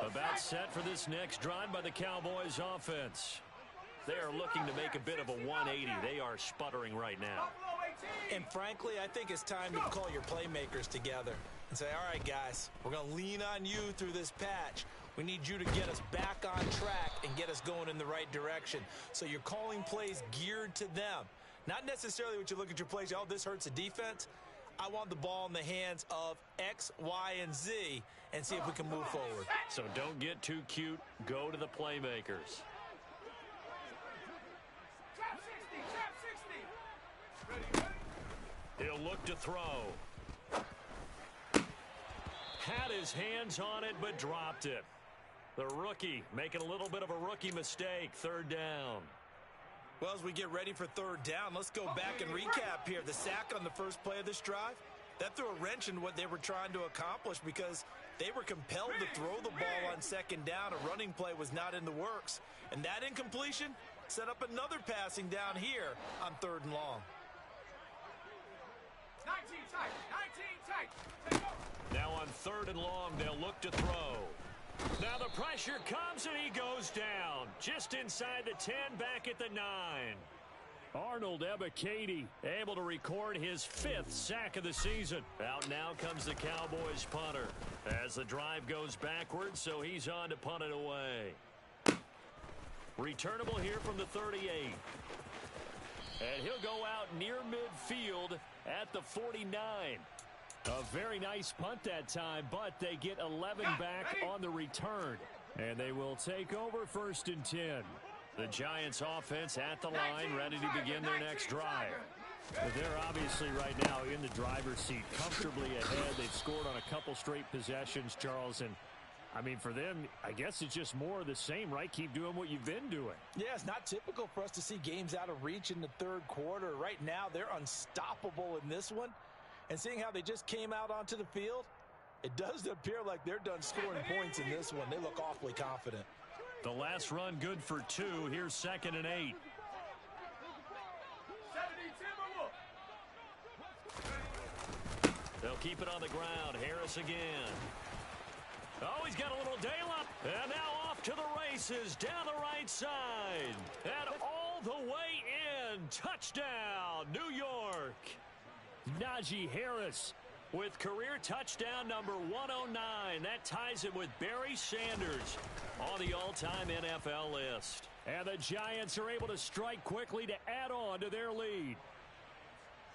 About set for this next drive by the Cowboys offense. They are looking to make a bit of a 180. They are sputtering right now. And frankly, I think it's time to call your playmakers together and say, all right, guys, we're going to lean on you through this patch. We need you to get us back on track and get us going in the right direction. So you're calling plays geared to them. Not necessarily what you look at your plays, oh, this hurts the defense. I want the ball in the hands of X, Y, and Z and see if we can move forward. So don't get too cute. Go to the playmakers. Trap 60, trap 60. Ready, ready. He'll look to throw. Had his hands on it, but dropped it. The rookie making a little bit of a rookie mistake. Third down. Well, as we get ready for third down, let's go back and recap here. The sack on the first play of this drive, that threw a wrench in what they were trying to accomplish because they were compelled to throw the ball on second down. A running play was not in the works. And that incompletion set up another passing down here on third and long. 19 tight, 19 tight. Take over. Now on third and long, they'll look to throw. Now the pressure comes and he goes down. Just inside the 10, back at the 9. Arnold Ebiketie able to record his 5th sack of the season. Out now comes the Cowboys punter as the drive goes backwards, so he's on to punt it away. Returnable here from the 38. And he'll go out near midfield at the 49. A very nice punt that time, but they get 11 back on the return. And they will take over 1st and 10. The Giants offense at the line, ready to begin their next drive. But they're obviously right now in the driver's seat, comfortably ahead. They've scored on a couple straight possessions, Charles. And, I mean, for them, I guess it's just more of the same, right? Keep doing what you've been doing. Yeah, it's not typical for us to see games out of reach in the third quarter. Right now, they're unstoppable in this one. And seeing how they just came out onto the field, it does appear like they're done scoring points in this one. They look awfully confident. The last run good for 2. Here's 2nd and 8. 70 Timberwolves. They'll keep it on the ground. Harris again. Oh, he's got a little Daleup. And now off to the races down the right side. And all the way in. Touchdown, New York. Najee Harris with career touchdown number 109. That ties him with Barry Sanders on the all-time NFL list. And the Giants are able to strike quickly to add on to their lead.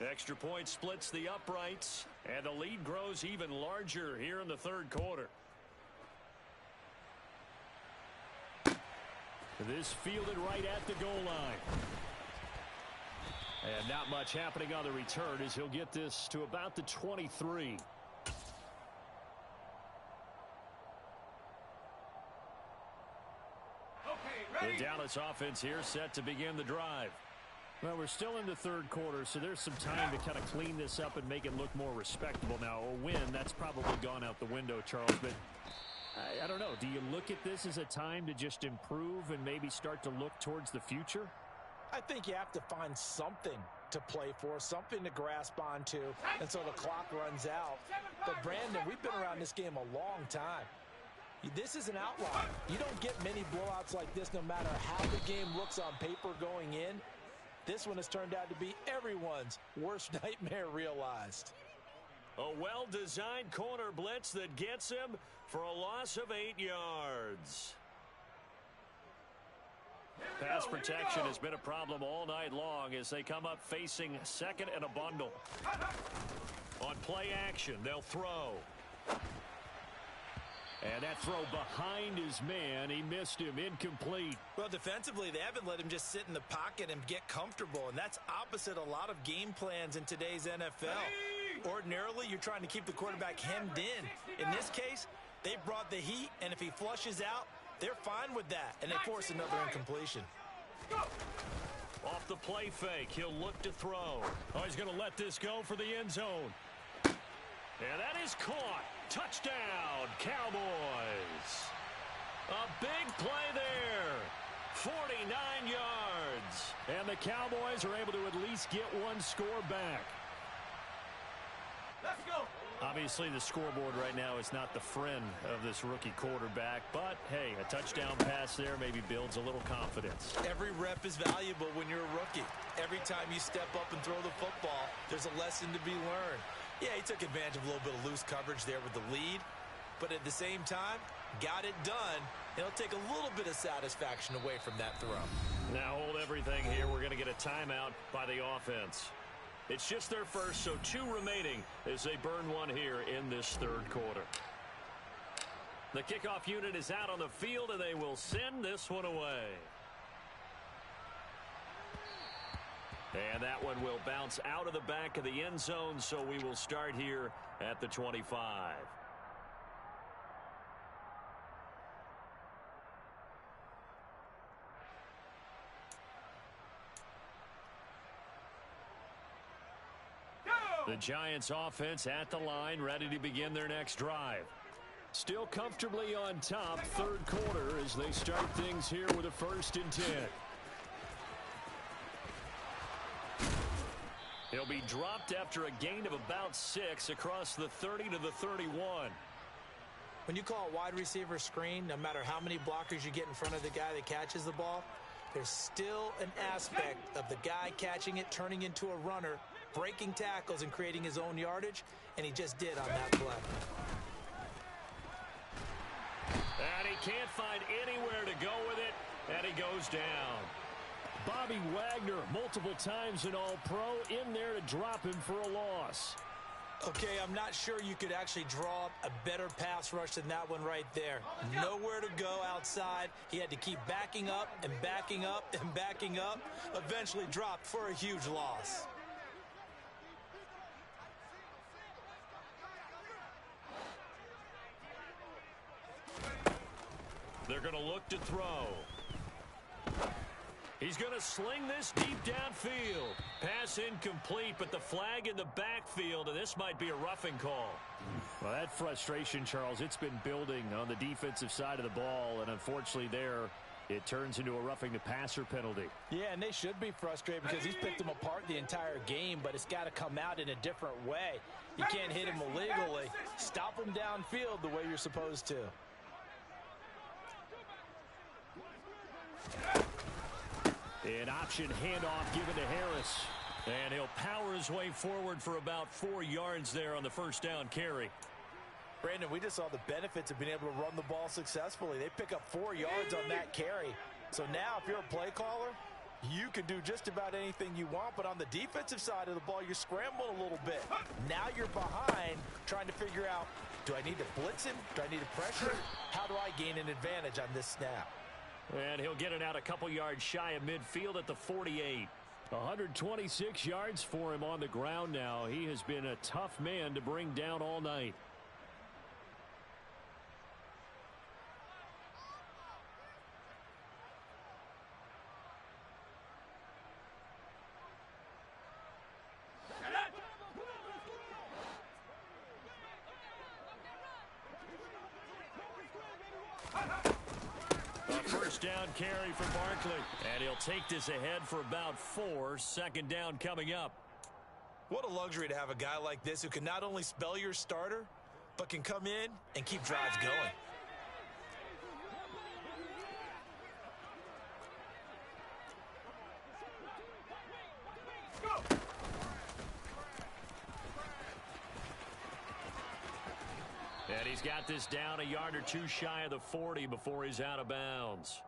Extra point splits the uprights, and the lead grows even larger here in the third quarter. This fielded right at the goal line. And not much happening on the return as he'll get this to about the 23. The Dallas offense here set to begin the drive. Well, we're still in the third quarter, so there's some time to kind of clean this up and make it look more respectable. Now, a win, that's probably gone out the window, Charles, but I don't know. Do you look at this as a time to just improve and maybe start to look towards the future? I think you have to find something to play for, something to grasp onto, and so the clock runs out. But, Brandon, we've been around this game a long time. This is an outlier. You don't get many blowouts like this no matter how the game looks on paper going in. This one has turned out to be everyone's worst nightmare realized. A well-designed corner blitz that gets him for a loss of 8 yards. Pass protection has been a problem all night long as they come up facing second and a bundle. On play action, they'll throw. And that throw behind his man, he missed him, incomplete. Well, defensively, they haven't let him just sit in the pocket and get comfortable, and that's opposite a lot of game plans in today's NFL. Ordinarily, you're trying to keep the quarterback hemmed in. In this case, they brought the heat, and if he flushes out, they're fine with that, and they force another incompletion. Off the play fake, he'll look to throw. Oh, he's going to let this go for the end zone. And that is caught. Touchdown, Cowboys. A big play there. 49 yards. And the Cowboys are able to at least get one score back. Let's go. Obviously, the scoreboard right now is not the friend of this rookie quarterback. But, hey, a touchdown pass there maybe builds a little confidence. Every rep is valuable when you're a rookie. Every time you step up and throw the football, there's a lesson to be learned. Yeah, he took advantage of a little bit of loose coverage there with the lead. But at the same time, got it done. It'll take a little bit of satisfaction away from that throw. Now hold everything here. We're going to get a timeout by the offense. It's just their first, so 2 remaining as they burn one here in this third quarter. The kickoff unit is out on the field, and they will send this one away. And that one will bounce out of the back of the end zone, so we will start here at the 25. The Giants offense at the line, ready to begin their next drive. Still comfortably on top, third quarter as they start things here with a 1st and 10. He'll be dropped after a gain of about 6 across the 30 to the 31. When you call a wide receiver screen, no matter how many blockers you get in front of the guy that catches the ball, there's still an aspect of the guy catching it, turning into a runner, breaking tackles and creating his own yardage, and he just did on that play. And he can't find anywhere to go with it, and he goes down. Bobby Wagner, multiple times an All-Pro, in there to drop him for a loss. Okay, I'm not sure you could actually draw up a better pass rush than that one right there. Nowhere to go outside. He had to keep backing up and backing up and backing up. Eventually dropped for a huge loss. They're going to look to throw. He's going to sling this deep downfield. Pass incomplete, but the flag in the backfield, and this might be a roughing call. Well, that frustration, Charles, it's been building on the defensive side of the ball, and unfortunately there, it turns into a roughing the passer penalty. Yeah, and they should be frustrated because he's picked them apart the entire game, but it's got to come out in a different way. You can't hit him illegally. Stop him downfield the way you're supposed to. An option handoff given to Harris. And he'll power his way forward for about 4 yards there on the first down carry. Brandon, we just saw the benefits of being able to run the ball successfully. They pick up 4 yards on that carry. So now if you're a play caller, you can do just about anything you want. But on the defensive side of the ball, you're scrambling a little bit. Now you're behind trying to figure out, do I need to blitz him? Do I need to pressure him? How do I gain an advantage on this snap? And he'll get it out a couple yards shy of midfield at the 48. 126 yards for him on the ground now. He has been a tough man to bring down all night. Down carry for Barkley, and he'll take this ahead for about 4. Second down coming up. What a luxury to have a guy like this who can not only spell your starter, but can come in and keep drives going. And he's got this down a yard or 2 shy of the 40 before he's out of bounds.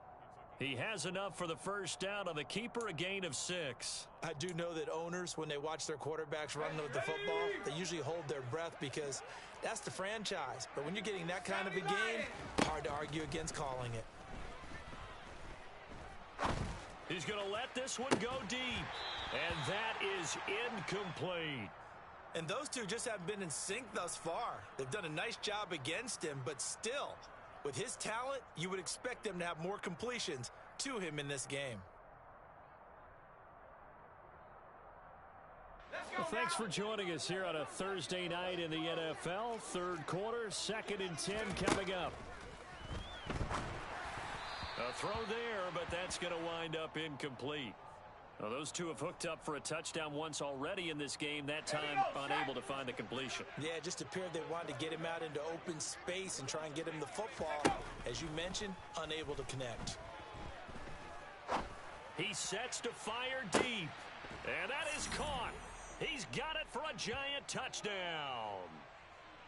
He has enough for the first down on the keeper, a gain of 6. I do know that owners, when they watch their quarterbacks run with the football, they usually hold their breath because that's the franchise. But when you're getting that kind of a game, hard to argue against calling it. He's going to let this one go deep. And that is incomplete. And those two just haven't been in sync thus far. They've done a nice job against him, but still, with his talent, you would expect them to have more completions to him in this game. Well, thanks for joining us here on a Thursday night in the NFL. Third quarter, 2nd and 10 coming up. A throw there, but that's going to wind up incomplete. Well, those two have hooked up for a touchdown once already in this game, that time unable to find the completion. Yeah, it just appeared they wanted to get him out into open space and try and get him the football. As you mentioned, unable to connect. He sets to fire deep, and that is caught. He's got it for a giant touchdown.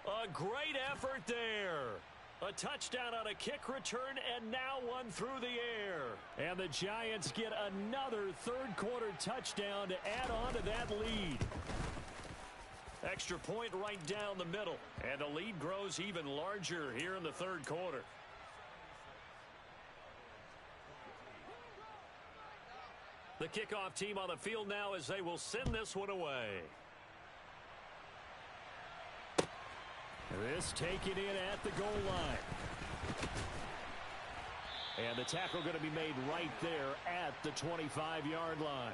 A great effort there. A touchdown on a kick return, and now one through the air. And the Giants get another third-quarter touchdown to add on to that lead. Extra point right down the middle. And the lead grows even larger here in the third quarter. The kickoff team on the field now as they will send this one away. This taken in at the goal line. And the tackle going to be made right there at the 25-yard line.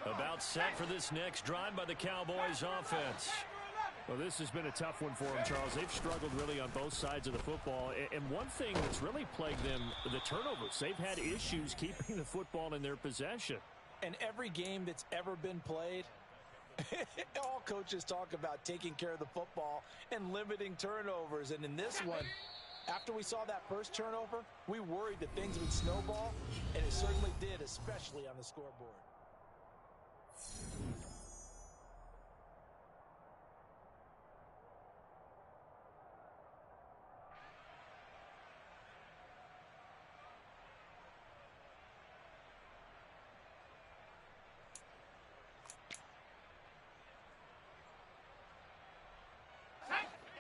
About set for this next drive by the Cowboys offense. Well, this has been a tough one for them, Charles. They've struggled really on both sides of the football. And one thing that's really plagued them, the turnovers. They've had issues keeping the football in their possession. And every game that's ever been played, all coaches talk about taking care of the football and limiting turnovers. And in this one, after we saw that first turnover, we worried that things would snowball, and it certainly did, especially on the scoreboard.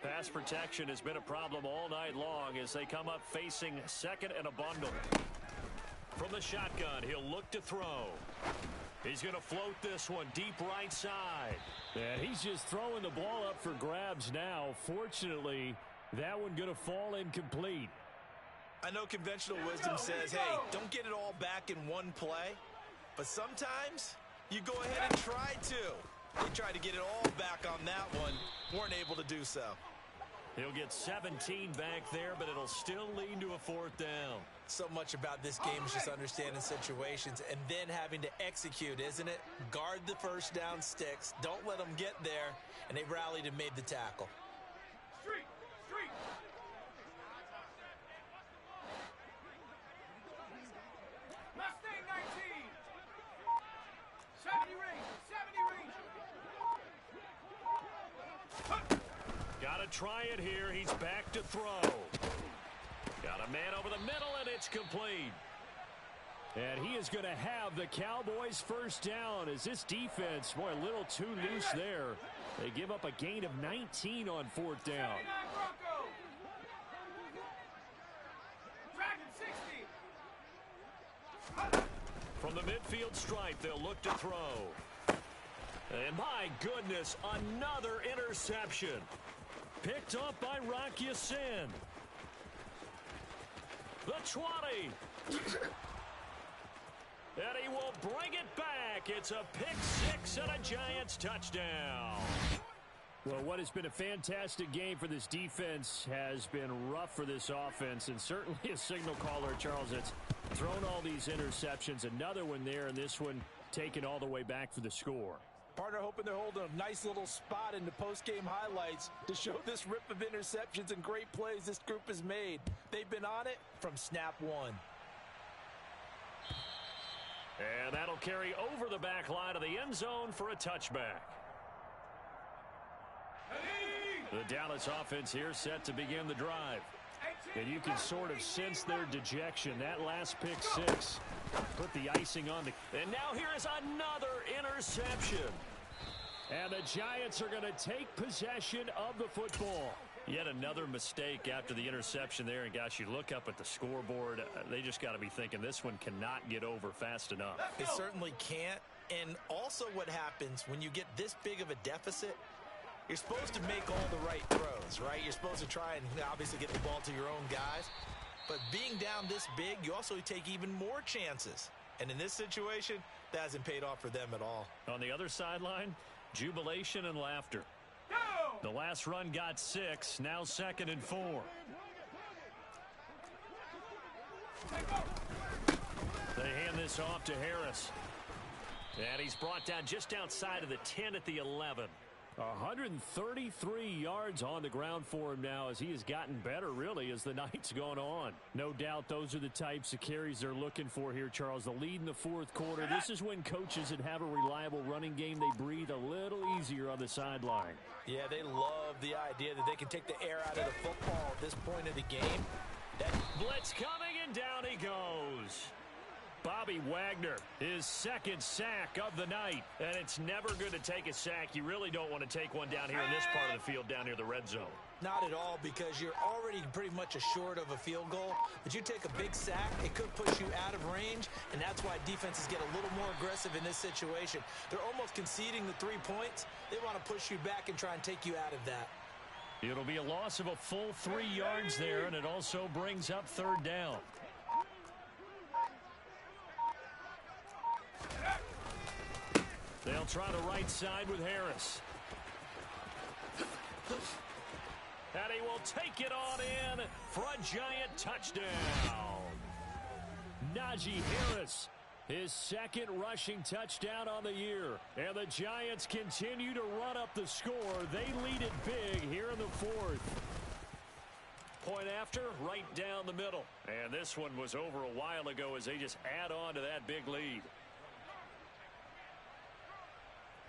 Pass protection has been a problem all night long as they come up facing second and a bundle. From the shotgun, he'll look to throw. He's going to float this one deep right side. And he's just throwing the ball up for grabs now. Fortunately, that one going to fall incomplete. I know conventional wisdom says, hey, don't get it all back in one play. But sometimes you go ahead and try to. They tried to get it all back on that one. Weren't able to do so. He'll get 17 back there, but it'll still lead to a fourth down. So much about this game is just understanding situations and then having to execute, isn't it? Guard the first down sticks. Don't let them get there. And they rallied and made the tackle. Street. Mustang 19. 70 range. Got to try it here. He's back to throw. Got a man over the middle, and it's complete. And he is going to have the Cowboys first down as this defense, boy, a little too loose there. They give up a gain of 19 on fourth down. From the midfield stripe, they'll look to throw. And my goodness, another interception. Picked up by Rocky Sin. The 20. And he will bring it back. It's a pick six and a Giants touchdown. Well, what has been a fantastic game for this defense has been rough for this offense, and certainly a signal caller, Charles, that's thrown all these interceptions. Another one there, and this one taken all the way back for the score. Partner hoping they're holding a nice little spot in the post-game highlights to show this rip of interceptions and great plays this group has made. They've been on it from snap one. And that'll carry over the back line of the end zone for a touchback. The Dallas offense here set to begin the drive. And you can sort of sense their dejection. That last pick six put the icing on the... And now here is another interception. And the Giants are going to take possession of the football. Yet another mistake after the interception there. And, gosh, you look up at the scoreboard, they just got to be thinking this one cannot get over fast enough. It certainly can't. And also what happens when you get this big of a deficit, you're supposed to make all the right throws, right? You're supposed to try and obviously get the ball to your own guys. But being down this big, you also take even more chances. And in this situation, that hasn't paid off for them at all. On the other sideline, jubilation and laughter. The last run got 6, now 2nd and 4. They hand this off to Harris. And he's brought down just outside of the 10 at the 11. 133 yards on the ground for him now as he has gotten better, really, as the night's gone on. No doubt those are the types of carries they're looking for here, Charles. The lead in the fourth quarter. This is when coaches that have a reliable running game, they breathe a little easier on the sideline. Yeah, they love the idea that they can take the air out of the football at this point of the game. Blitz coming, and down he goes. Bobby Wagner, his second sack of the night. And it's never good to take a sack. You really don't want to take one down here in this part of the field, down near the red zone. Not at all, because you're already pretty much assured of a field goal. But you take a big sack, it could push you out of range, and that's why defenses get a little more aggressive in this situation. They're almost conceding the 3 points. They want to push you back and try and take you out of that. It'll be a loss of a full 3 yards there, and it also brings up third down. They'll try the right side with Harris. And he will take it on in for a giant touchdown. Najee Harris, his second rushing touchdown on the year. And the Giants continue to run up the score. They lead it big here in the fourth. Point after, right down the middle. And this one was over a while ago as they just add on to that big lead.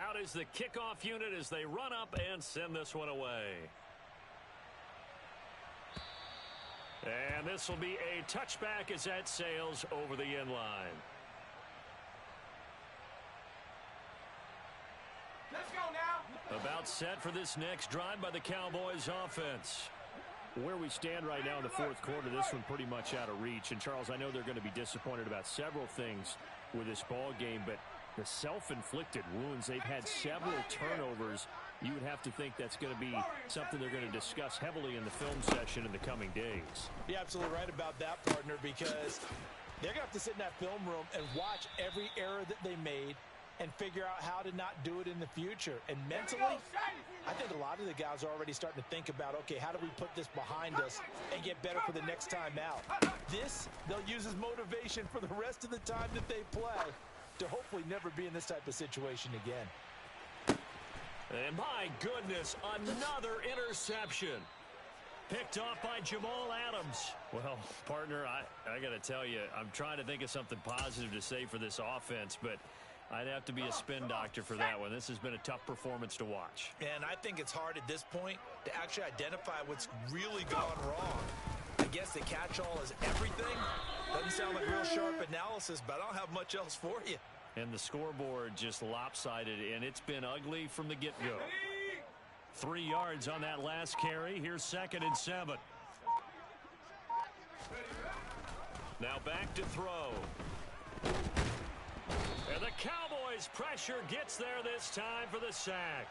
Out is the kickoff unit as they run up and send this one away. And this will be a touchback as that sails over the end line. Let's go now. About set for this next drive by the Cowboys offense. Where we stand right now in the fourth quarter, this one pretty much out of reach. And, Charles, I know they're going to be disappointed about several things with this ball game, but the self-inflicted wounds, they've had several turnovers. You would have to think that's going to be something they're going to discuss heavily in the film session in the coming days. You're absolutely right about that, partner, because they're going to have to sit in that film room and watch every error that they made and figure out how to not do it in the future. And mentally, I think a lot of the guys are already starting to think about, okay, how do we put this behind us and get better for the next time out? This, they'll use as motivation for the rest of the time that they play to hopefully never be in this type of situation again. And my goodness, another interception. Picked off by Jamal Adams. Well, partner, I got to tell you, I'm trying to think of something positive to say for this offense, but I'd have to be a spin doctor for that one. This has been a tough performance to watch. And I think it's hard at this point to actually identify what's really gone wrong. I guess the catch-all is everything. Doesn't sound like real sharp analysis, but I don't have much else for you. And the scoreboard just lopsided, and it's been ugly from the get-go. 3 yards on that last carry. Here's 2nd and 7. Now back to throw. And the Cowboys' pressure gets there this time for the sack.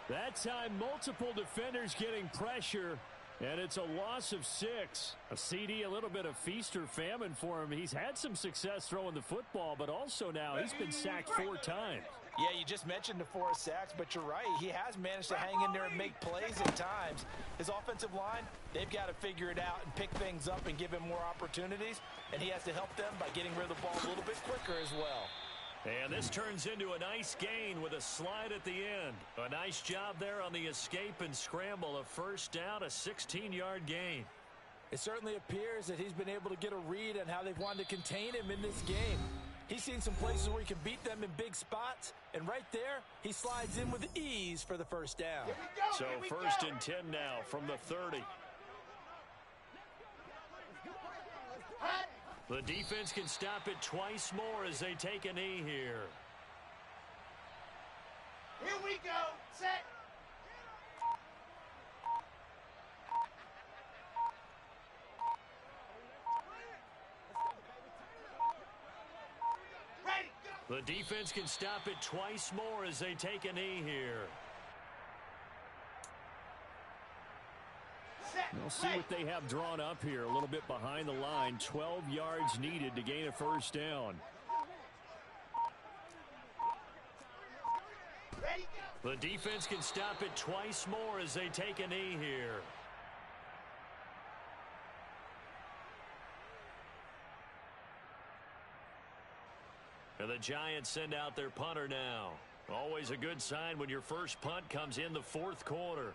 That time, multiple defenders getting pressure, and it's a loss of 6. A CD, a little bit of feast or famine for him. He's had some success throwing the football, but also now he's been sacked 4 times. Yeah, you just mentioned the 4 sacks, but you're right. He has managed to hang in there and make plays at times. His offensive line, they've got to figure it out and pick things up and give him more opportunities, and he has to help them by getting rid of the ball a little bit quicker as well. And this turns into a nice gain with a slide at the end. A nice job there on the escape and scramble. A first down, a 16-yard gain. It certainly appears that he's been able to get a read on how they've wanted to contain him in this game. He's seen some places where he can beat them in big spots, and right there, he slides in with ease for the first down. So 1st and 10 now from the 30. The defense can stop it twice more as they take a knee here. Here we go. Set. Ready. Go. The defense can stop it twice more as they take a knee here. We'll see what they have drawn up here. A little bit behind the line. 12 yards needed to gain a first down. Ready. Go. The defense can stop it twice more as they take a knee here. And the Giants send out their punter now. Always a good sign when your first punt comes in the fourth quarter.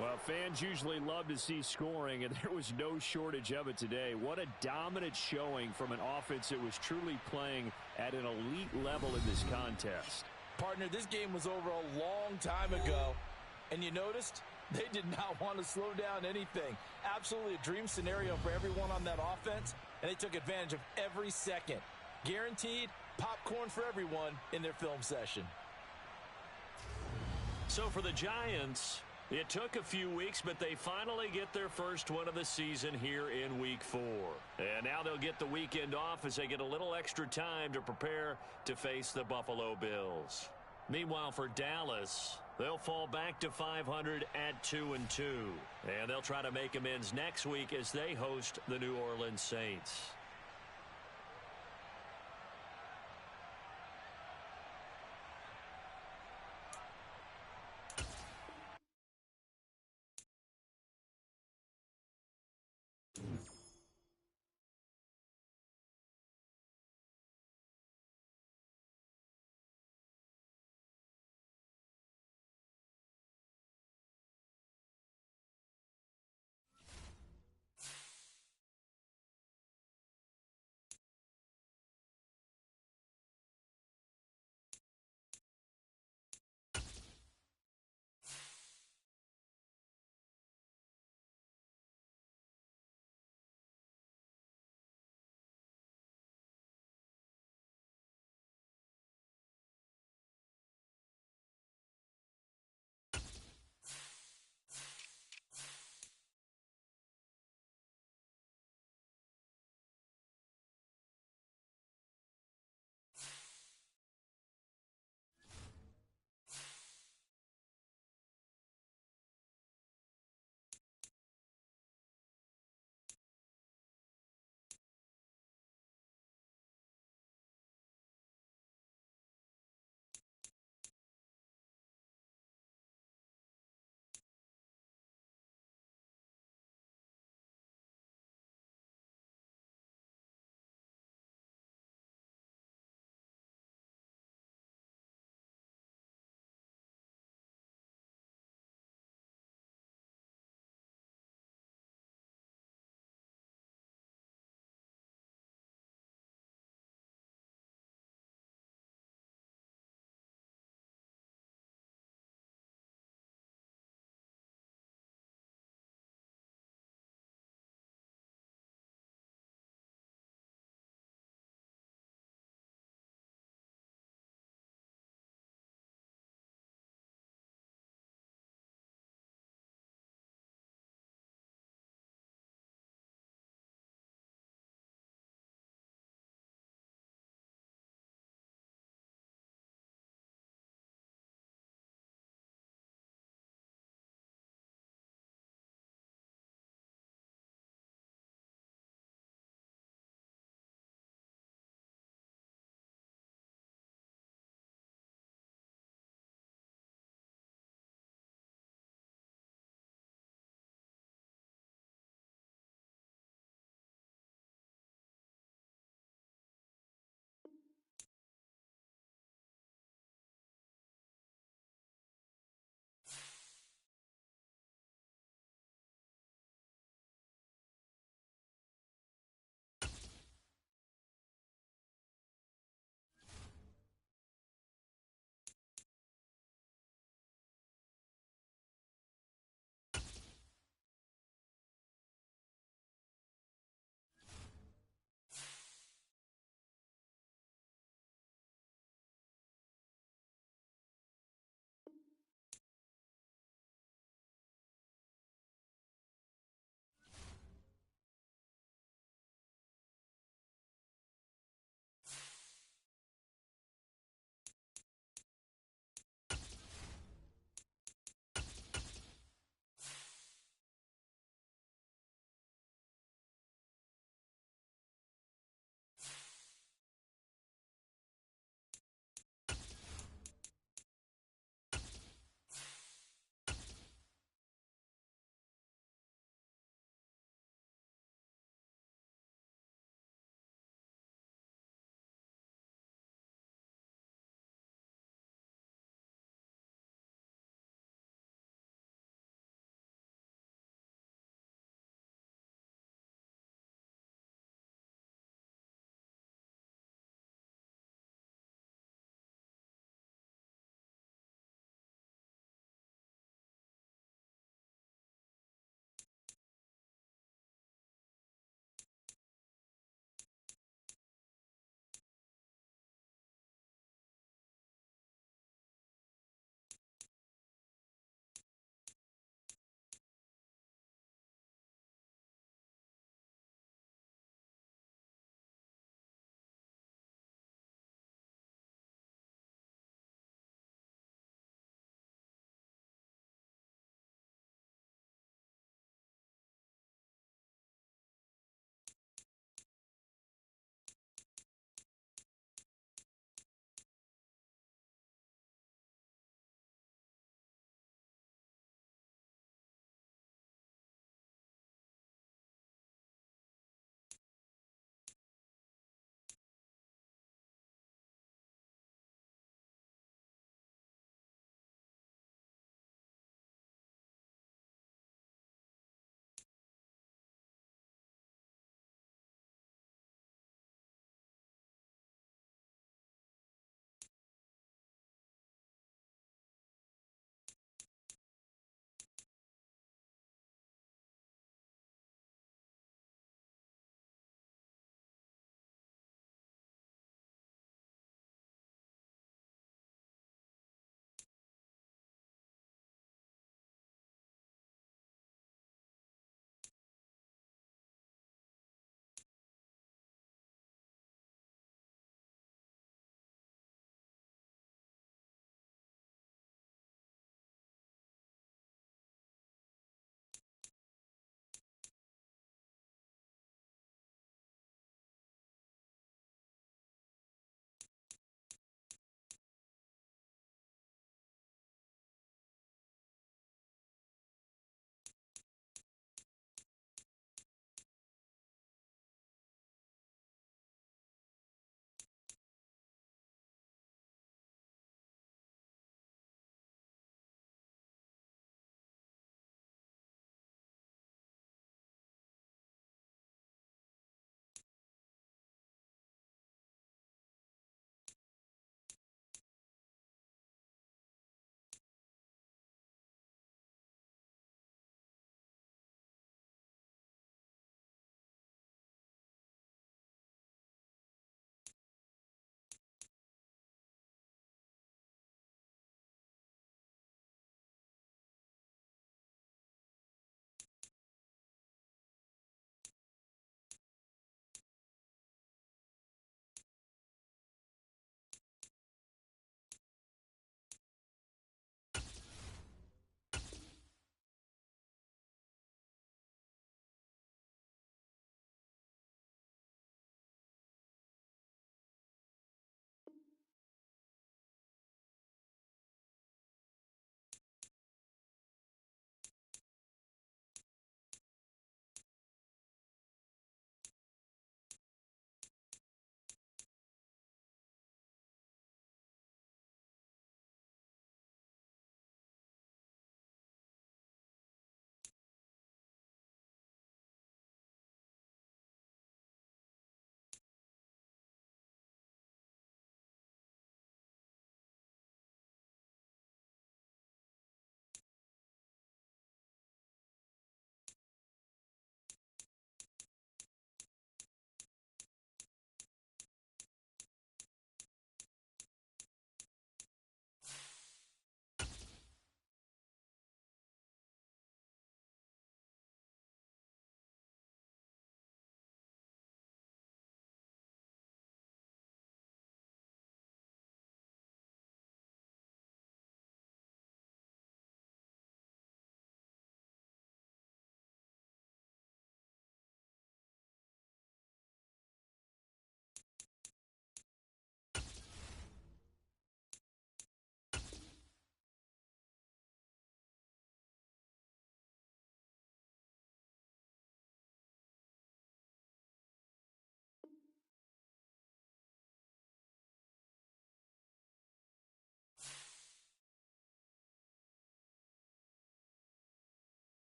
Well, fans usually love to see scoring, and there was no shortage of it today. What a dominant showing from an offense that was truly playing at an elite level in this contest. Partner, this game was over a long time ago, and you noticed they did not want to slow down anything. Absolutely a dream scenario for everyone on that offense, and they took advantage of every second. Guaranteed popcorn for everyone in their film session. So for the Giants, it took a few weeks, but they finally get their first win of the season here in Week 4. And now they'll get the weekend off as they get a little extra time to prepare to face the Buffalo Bills. Meanwhile, for Dallas, they'll fall back to 500 at 2-2. And they'll try to make amends next week as they host the New Orleans Saints.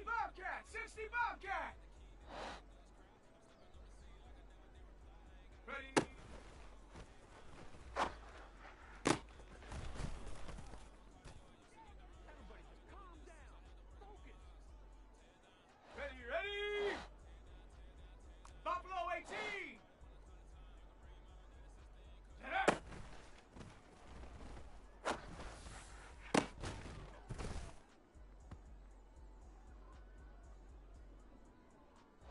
Bobcat! 60 Bobcat! Ready? Everybody just calm down. Focus. Ready, ready! Buffalo 18! Set up!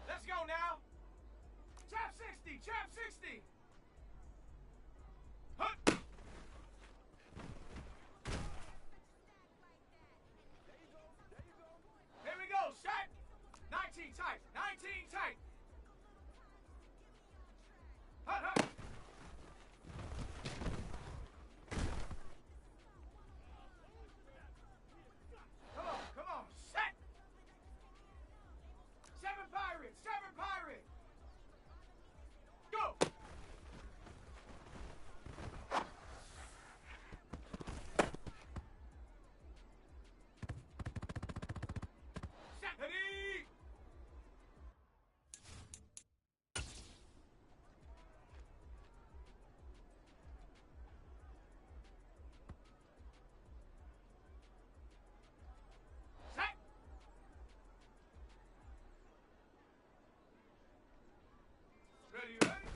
Let's go now! Chap 60! Chap 60! Huh. Here we go, shot! 19 tight! 19 tight! Hut, hut! Come on, set! 7 Pirates! 7 Pirates! Go! Set! Ready! Set! Ready, ready?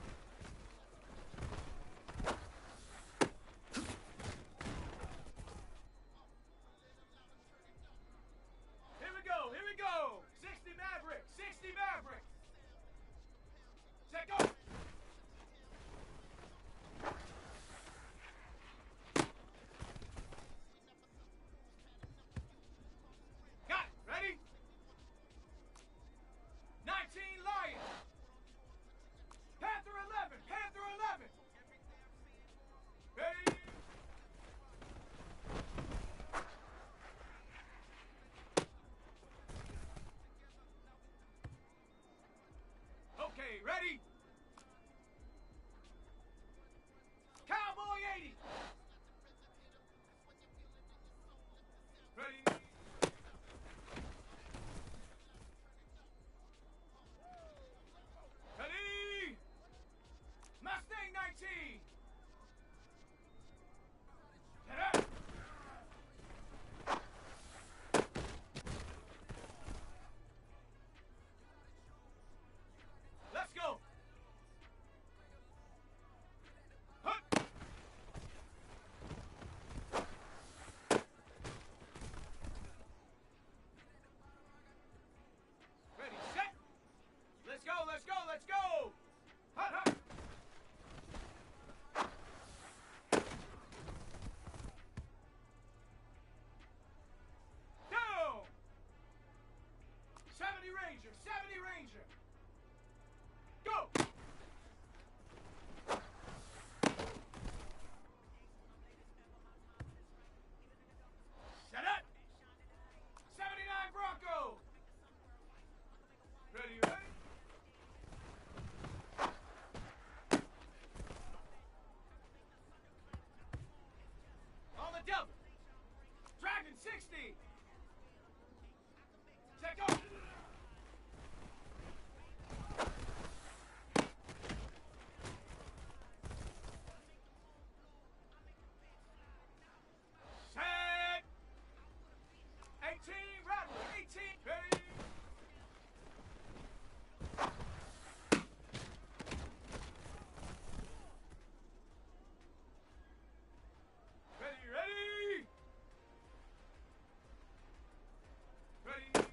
Here we go, here we go! 60 Mavericks, 60 Mavericks! Set, go! Got it, ready? 19 Lions! Panther 11, Panther 11! Ready? Okay, ready? Cowboy 80! Ready? Ready? Mustang 19! Get up! Let's go! Hut! Ready, set! Let's go, let's go, let's go! Hut, hut! Down! 70 Ranger, 70 Ranger! Go! Set up! 79 Bronco! Ready, ready? On the double! Dragon 60! Set, go! Set! 18 Rattler, 18! Ready? Ready, ready? Ready?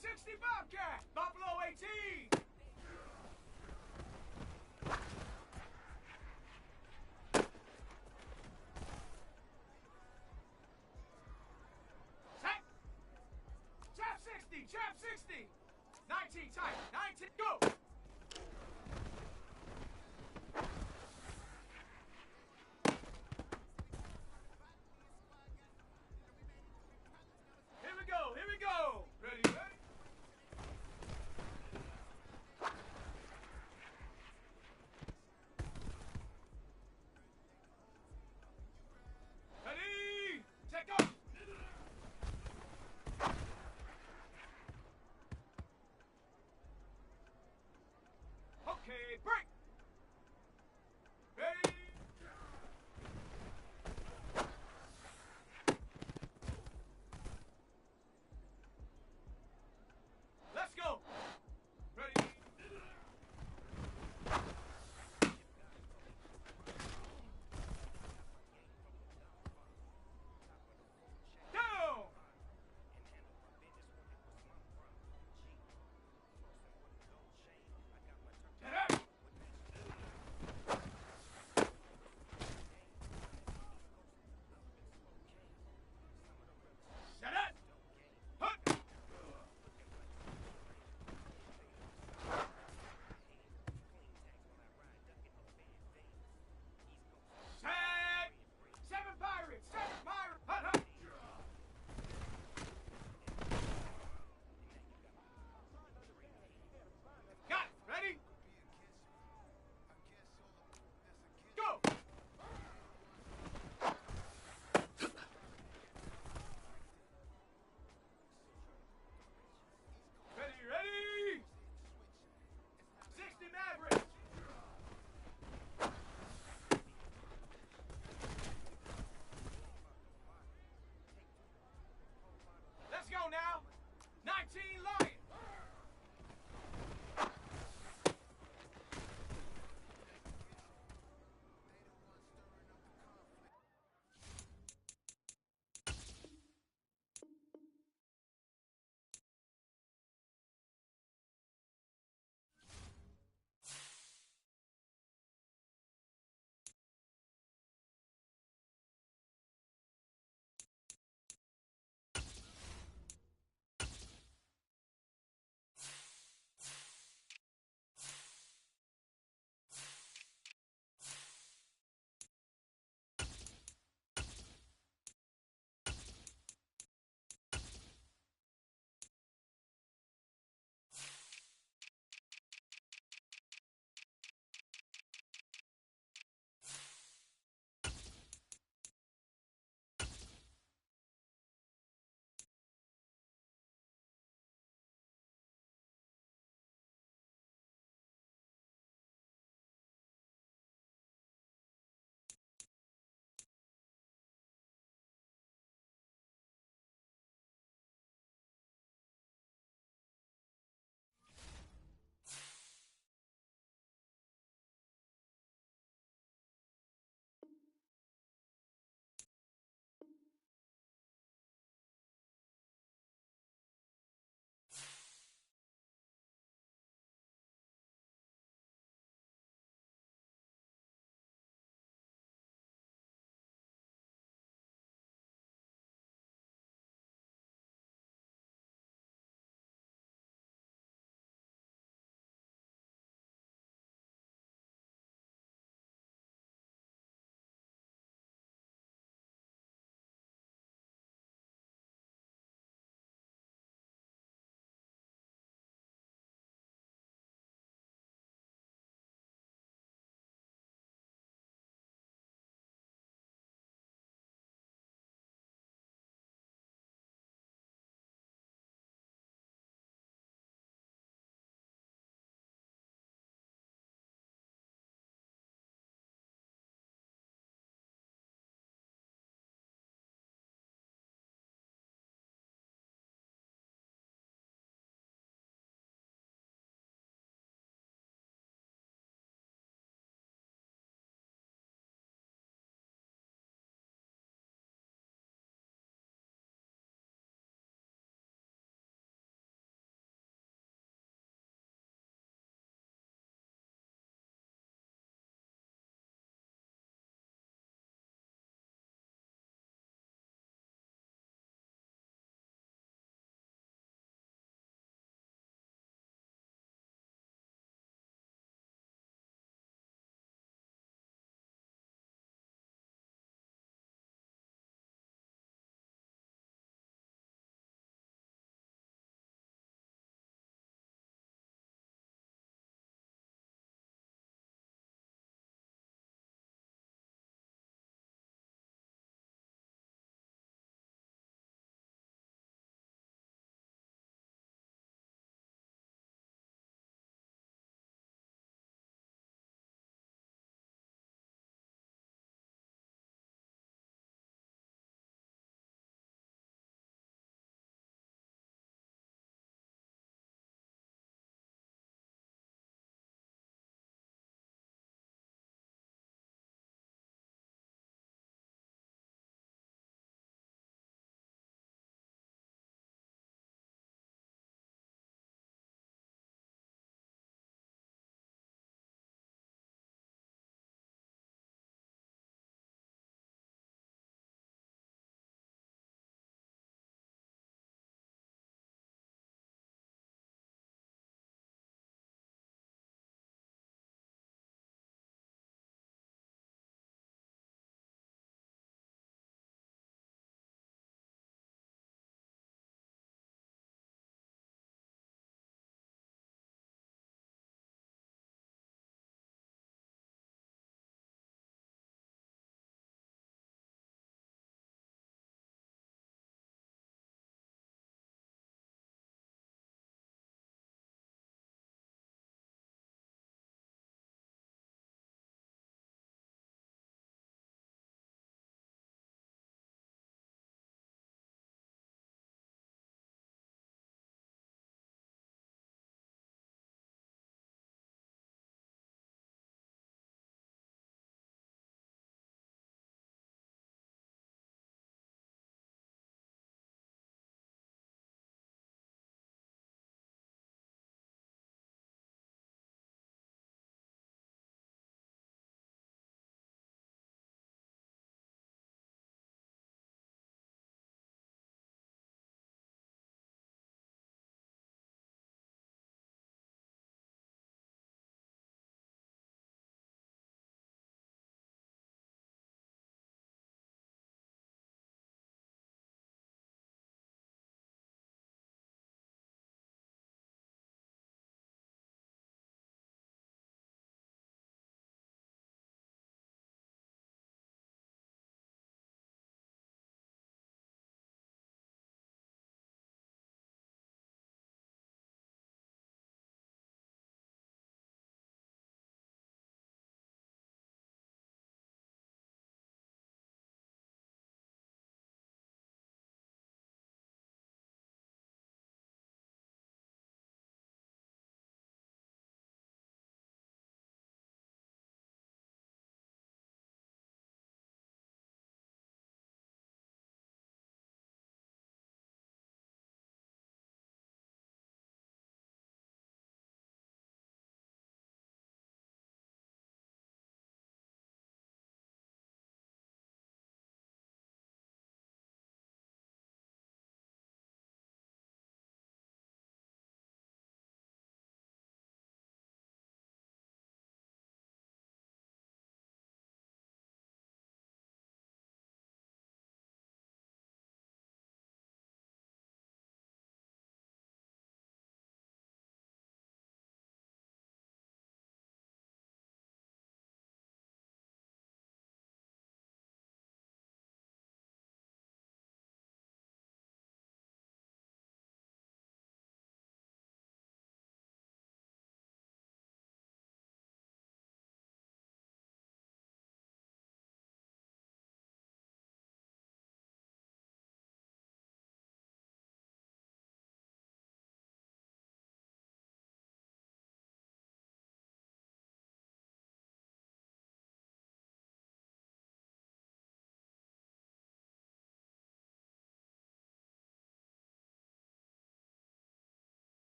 60 Bobcat. Buffalo 18. Tap. Trap 60. Trap 60. 19 tight. 19. Go. Here we go. Here we go. Ready, ready. Ready. Take off. Okay, break.